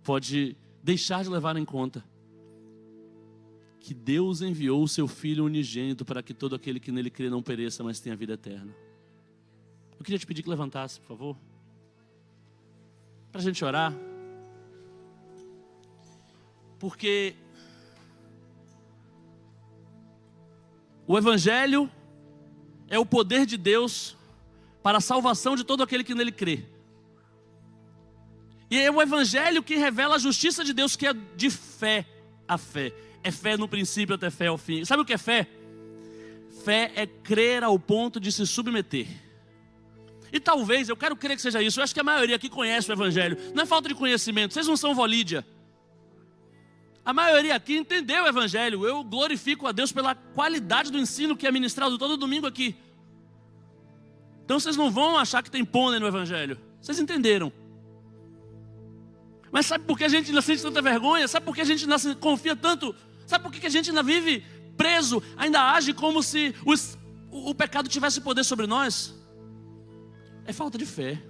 pode deixar de levar em conta que Deus enviou o seu Filho unigênito para que todo aquele que nele crê não pereça, mas tenha vida eterna. Eu queria te pedir que levantasse, por favor, para a gente orar. Porque o Evangelho é o poder de Deus para a salvação de todo aquele que nele crê. E é o Evangelho que revela a justiça de Deus, que é de fé a fé. É fé no princípio até fé ao fim. Sabe o que é fé? Fé é crer ao ponto de se submeter. E talvez, eu quero crer que seja isso. Eu acho que a maioria aqui conhece o Evangelho. Não é falta de conhecimento, vocês não são vó Lídia. A maioria aqui entendeu o Evangelho. Eu glorifico a Deus pela qualidade do ensino que é ministrado todo domingo aqui. Então vocês não vão achar que tem pônei no Evangelho. Vocês entenderam. Mas sabe por que a gente ainda sente tanta vergonha? Sabe por que a gente ainda confia tanto? Sabe por que a gente ainda vive preso? Ainda age como se o pecado tivesse poder sobre nós? É falta de fé.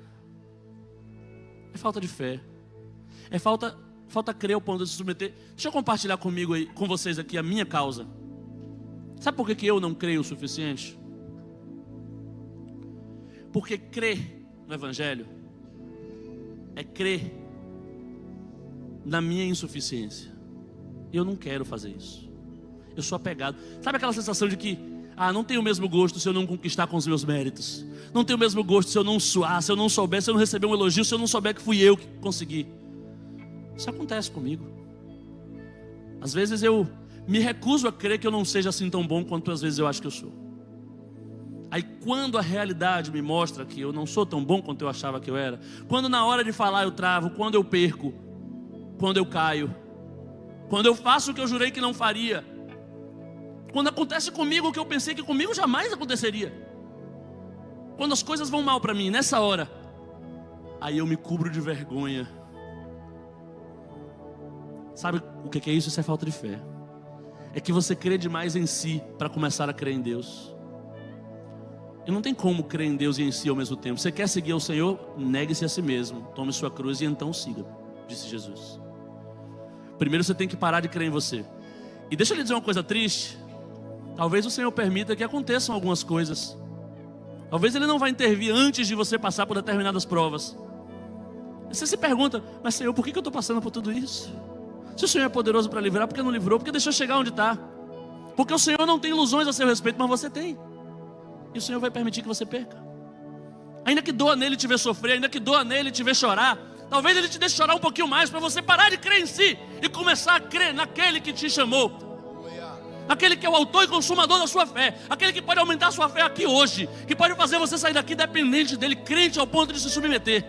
É falta de fé. É falta crer ao ponto de se submeter. Deixa eu compartilhar com vocês aqui a minha causa. Sabe por que eu não creio o suficiente? Porque crer no Evangelho é crer na minha insuficiência. E eu não quero fazer isso. Eu sou apegado. Sabe aquela sensação de que não tenho o mesmo gosto se eu não conquistar com os meus méritos. Não tenho o mesmo gosto se eu não suar, se eu não souber, se eu não receber um elogio, se eu não souber que fui eu que consegui. Isso acontece comigo. Às vezes eu me recuso a crer que eu não seja assim tão bom quanto às vezes eu acho que eu sou. Aí quando a realidade me mostra que eu não sou tão bom quanto eu achava que eu era, quando na hora de falar eu travo, quando eu perco, quando eu caio, quando eu faço o que eu jurei que não faria, quando acontece comigo o que eu pensei que comigo jamais aconteceria, quando as coisas vão mal para mim, nessa hora, aí eu me cubro de vergonha. Sabe o que é isso? Isso é falta de fé. É que você crê demais em si para começar a crer em Deus. E não tem como crer em Deus e em si ao mesmo tempo. Você quer seguir ao Senhor? Negue-se a si mesmo, tome sua cruz e então siga, disse Jesus. Primeiro você tem que parar de crer em você. E deixa eu lhe dizer uma coisa triste. Talvez o Senhor permita que aconteçam algumas coisas. Talvez Ele não vai intervir antes de você passar por determinadas provas. E você se pergunta, mas Senhor, por que eu estou passando por tudo isso? Se o Senhor é poderoso para livrar, por que não livrou? Por que deixou chegar onde está? Porque o Senhor não tem ilusões a seu respeito, mas você tem. E o Senhor vai permitir que você perca. Ainda que doa nele te ver sofrer, ainda que doa nele te ver chorar, talvez Ele te deixe chorar um pouquinho mais para você parar de crer em si e começar a crer naquele que te chamou. Aquele que é o autor e consumador da sua fé. Aquele que pode aumentar a sua fé aqui hoje, que pode fazer você sair daqui dependente dele, crente ao ponto de se submeter.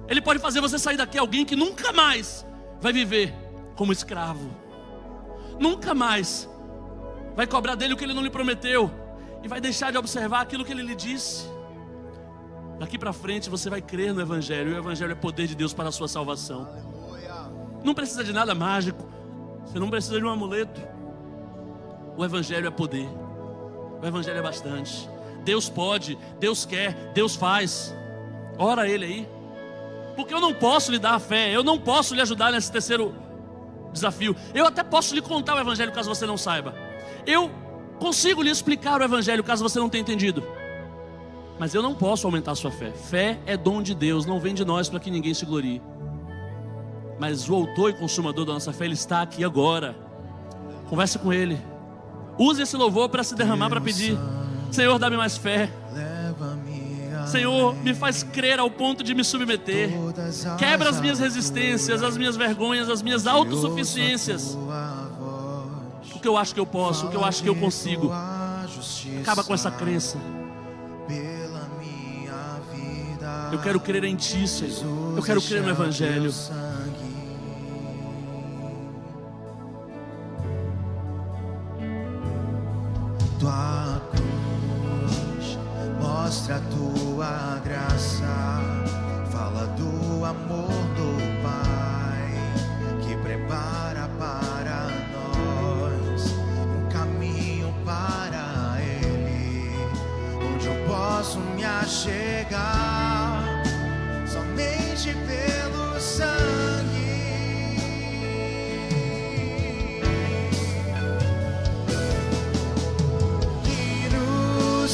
Ele pode fazer você sair daqui alguém que nunca mais vai viver como escravo. Nunca mais vai cobrar dele o que ele não lhe prometeu. E vai deixar de observar aquilo que ele lhe disse. Daqui para frente você vai crer no Evangelho. E o Evangelho é poder de Deus para a sua salvação. Não precisa de nada mágico. Você não precisa de um amuleto. O Evangelho é poder. O Evangelho é bastante. Deus pode, Deus quer, Deus faz. Ora a Ele aí. Porque eu não posso lhe dar a fé. Eu não posso lhe ajudar nesse terceiro desafio. Eu até posso lhe contar o Evangelho caso você não saiba. Eu consigo lhe explicar o Evangelho caso você não tenha entendido. Mas eu não posso aumentar a sua fé. Fé é dom de Deus, não vem de nós para que ninguém se glorie. Mas o autor e consumador da nossa fé, Ele está aqui agora. Converse com Ele. Use esse louvor para se derramar, para pedir: Senhor, dá-me mais fé. Senhor, me faz crer ao ponto de me submeter. Quebra as minhas resistências, as minhas vergonhas, as minhas autossuficiências. O que eu acho que eu posso, o que eu acho que eu consigo. Acaba com essa crença. Eu quero crer em Ti, Senhor. Eu quero crer no Evangelho. Tua cruz mostra a Tua graça, fala do amor do Pai que prepara para nós um caminho para Ele, onde eu posso me achegar somente pelo sangue.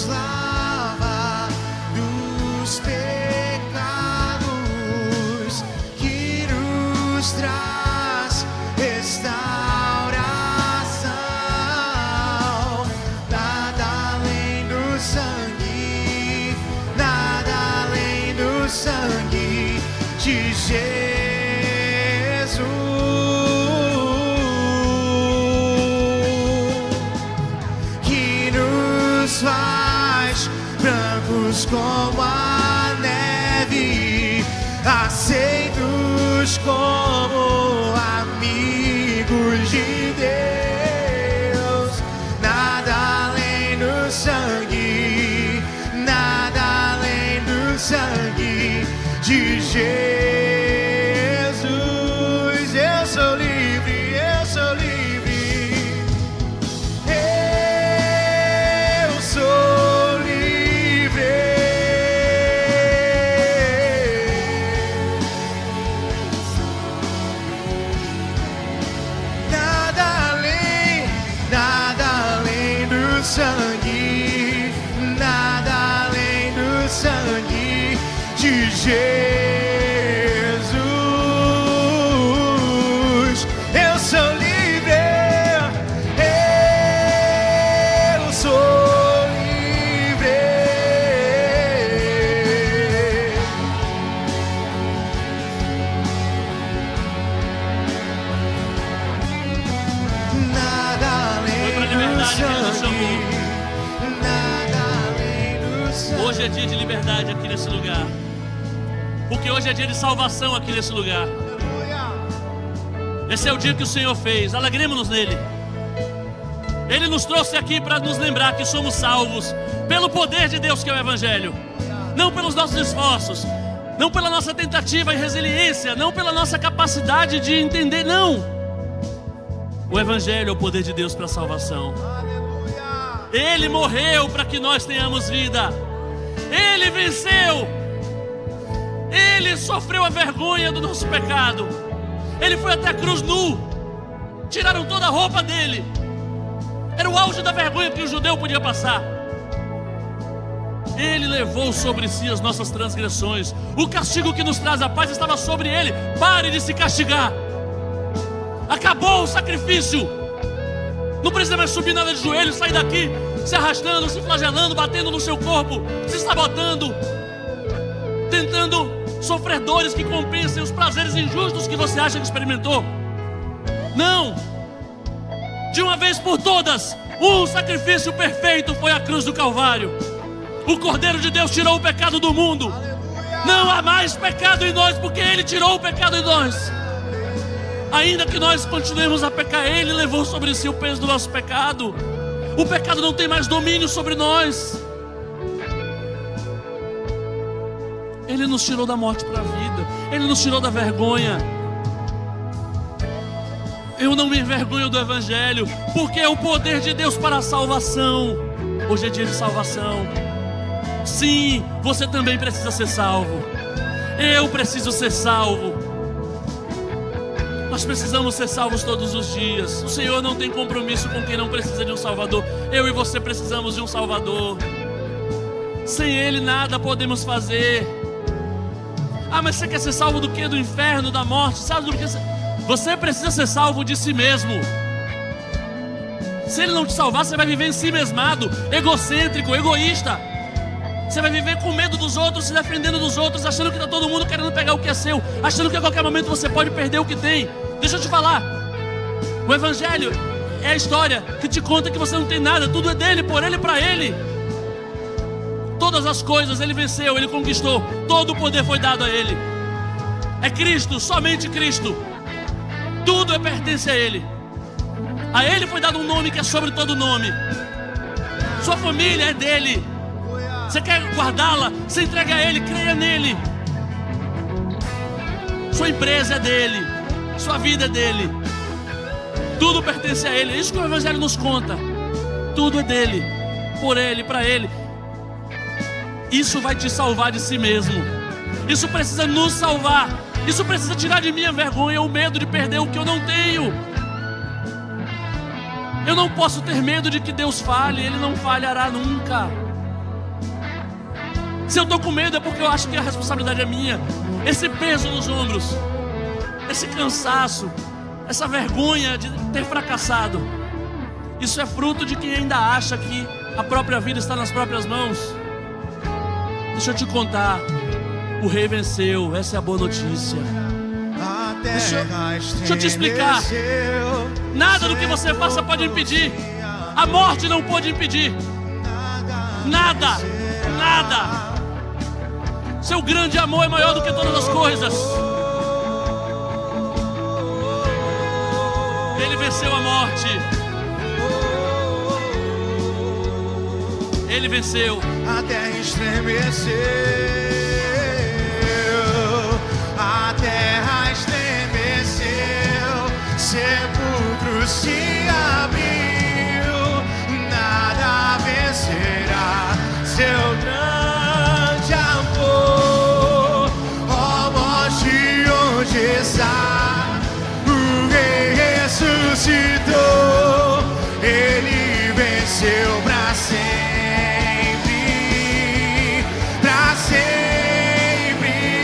Lava dos pecados, que nos traz restauração. Nada além do sangue, nada além do sangue de Jesus, que nos faz brancos como a neve, aceitos como amigos de Deus. Nada além do sangue, nada além do sangue de Jesus. Eu sou livre, eu sou livre. Eu sou livre. Nada além Jesus, eu sou livre, eu sou livre. Nada além Foi pra liberdade que Ele nos chamou. nada além do sangue. Hoje é dia de liberdade aqui nesse lugar. Porque hoje é dia de salvação aqui nesse lugar. Esse é o dia que o Senhor fez. Alegremos-nos nele. Ele nos trouxe aqui para nos lembrar que somos salvos pelo poder de Deus, que é o Evangelho. Não pelos nossos esforços, não pela nossa tentativa e resiliência, não pela nossa capacidade de entender, não. O Evangelho é o poder de Deus para a salvação. Ele morreu para que nós tenhamos vida. Ele venceu. Ele sofreu a vergonha do nosso pecado. Ele foi até a cruz nu. Tiraram toda a roupa dele. Era o auge da vergonha que o judeu podia passar. Ele levou sobre si as nossas transgressões. O castigo que nos traz a paz estava sobre ele. Pare de se castigar. Acabou o sacrifício. Não precisa mais subir nada de joelho, sair daqui se arrastando, se flagelando, batendo no seu corpo, se sabotando, tentando sofrer dores que compensem os prazeres injustos que você acha que experimentou. Não! De uma vez por todas, um sacrifício perfeito foi a cruz do Calvário. O Cordeiro de Deus tirou o pecado do mundo. Não há mais pecado em nós, porque Ele tirou o pecado em nós. Ainda que nós continuemos a pecar, Ele levou sobre si o peso do nosso pecado. O pecado não tem mais domínio sobre nós. Ele nos tirou da morte para a vida. Ele nos tirou da vergonha. Eu não me envergonho do Evangelho, porque é o poder de Deus para a salvação. Hoje é dia de salvação. Sim, você também precisa ser salvo. Eu preciso ser salvo. Nós precisamos ser salvos todos os dias. O Senhor não tem compromisso com quem não precisa de um Salvador. Eu e você precisamos de um Salvador. Sem Ele nada podemos fazer. Ah, mas você quer ser salvo do quê? Do inferno, da morte? Sabe do que? Você precisa ser salvo de si mesmo. Se Ele não te salvar, você vai viver em si mesmado, egocêntrico, egoísta. Você vai viver com medo dos outros, se defendendo dos outros, achando que está todo mundo querendo pegar o que é seu, achando que a qualquer momento você pode perder o que tem. Deixa eu te falar, o Evangelho é a história que te conta que você não tem nada, tudo é dele, por ele, para ele. Todas as coisas Ele venceu, Ele conquistou, todo o poder foi dado a Ele. É Cristo, somente Cristo. Tudo pertence a Ele. A Ele foi dado um nome que é sobre todo nome. Sua família é dele. Você quer guardá-la? Você entrega a Ele, creia nele. Sua empresa é dele. Sua vida é dele. Tudo pertence a Ele. É isso que o Evangelho nos conta. Tudo é dele, por Ele, para Ele. Isso vai te salvar de si mesmo. Isso precisa nos salvar. Isso precisa tirar de mim a vergonha, o medo de perder o que eu não tenho. Eu não posso ter medo de que Deus falhe. Ele não falhará nunca. Se eu estou com medo é porque eu acho que a responsabilidade é minha. Esse peso nos ombros, esse cansaço, essa vergonha de ter fracassado, isso é fruto de quem ainda acha que a própria vida está nas próprias mãos. Deixa eu te contar, o Rei venceu, essa é a boa notícia. Deixa eu te explicar. Nada do que você faça pode impedir. A morte não pode impedir. Nada, nada. Seu grande amor é maior do que todas as coisas. Ele venceu a morte. Ele venceu. A terra estremeceu. A terra estremeceu. Sepulcro se abriu. Nada vencerá seu grande amor. Ó morte, onde está? O Rei ressuscitou. Ele venceu pra sempre. Pra sempre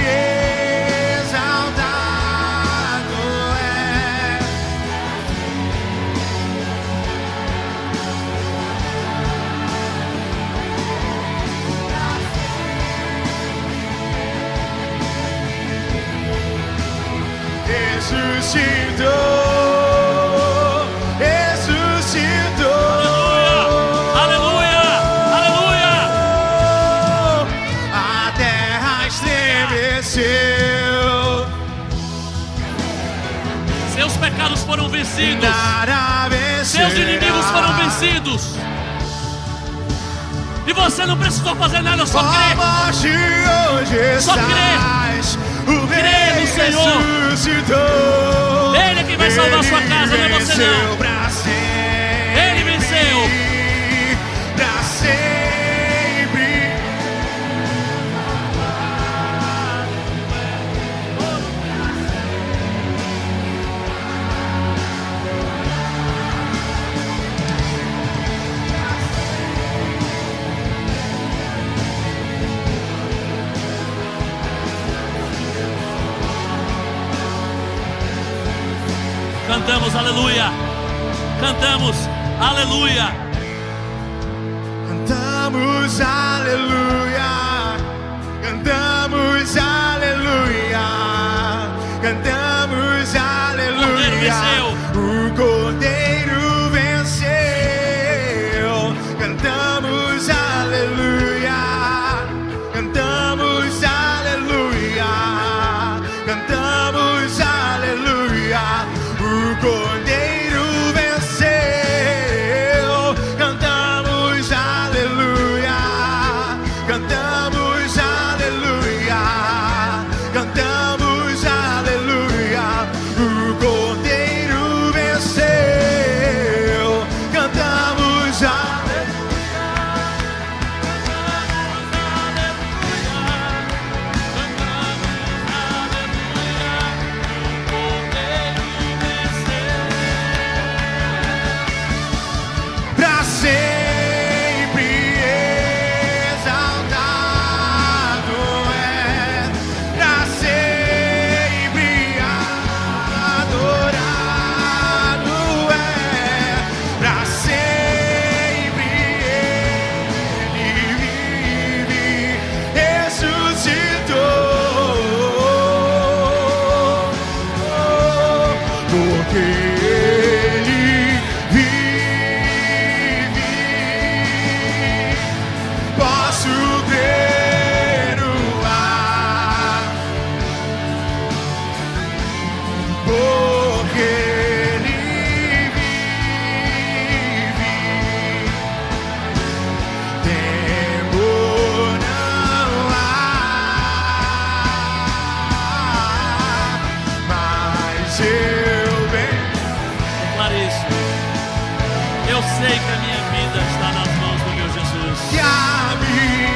Aleluia, aleluia. A terra estremeceu. Seus pecados foram vencidos. Nada vencerá. Seus inimigos foram vencidos. E você não precisou fazer nada, só crer. Só crer. Crê no Senhor. Ele é quem vai salvar a sua casa, não é você não. Ele venceu. Pra sempre. Cantamos aleluia. Cantamos aleluia. Cantamos aleluia. Cantamos aleluia. Cantamos aleluia. O Cordeiro venceu. Cantamos aleluia. Cantamos aleluia. Cantamos aleluia. O Cordeiro venceu. Cantamos aleluia. Cantamos aleluia. Cantamos aleluia. O Cordeiro venceu. Cantamos pra sempre exaltado é, pra sempre adorado é, pra sempre ele vive, ressuscitou, porque ele vive. Posso crer no ar, porque ele vive. Tempo não há, mas eu bem. Declare isso. Eu sei que a minha vida está nas mãos do meu Jesus. Que a minha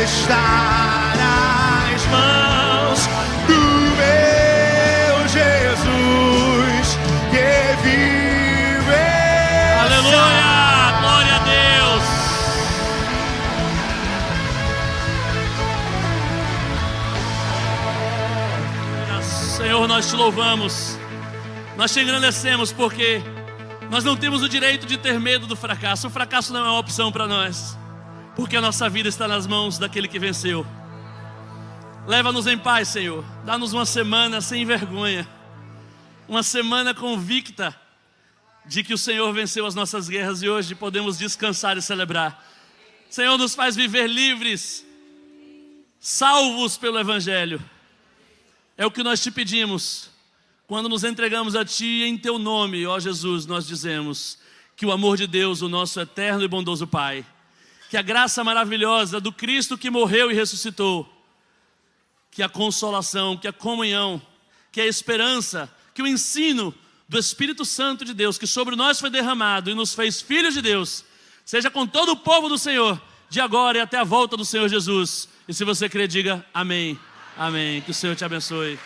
está nas mãos do meu Jesus, que vive. Aleluia, glória a Deus. Senhor, nós te louvamos, nós te engrandecemos, porque nós não temos o direito de ter medo do fracasso. O fracasso não é uma opção para nós, porque a nossa vida está nas mãos daquele que venceu. Leva-nos em paz, Senhor. Dá-nos uma semana sem vergonha, uma semana convicta de que o Senhor venceu as nossas guerras, e hoje podemos descansar e celebrar. Senhor, nos faz viver livres, salvos pelo Evangelho. É o que nós te pedimos quando nos entregamos a Ti em Teu nome, ó Jesus. Nós dizemos que o amor de Deus, o nosso eterno e bondoso Pai, que a graça maravilhosa do Cristo que morreu e ressuscitou, que a consolação, que a comunhão, que a esperança, que o ensino do Espírito Santo de Deus, que sobre nós foi derramado e nos fez filhos de Deus, seja com todo o povo do Senhor, de agora e até a volta do Senhor Jesus. E se você crê, diga amém. Amém. Que o Senhor te abençoe.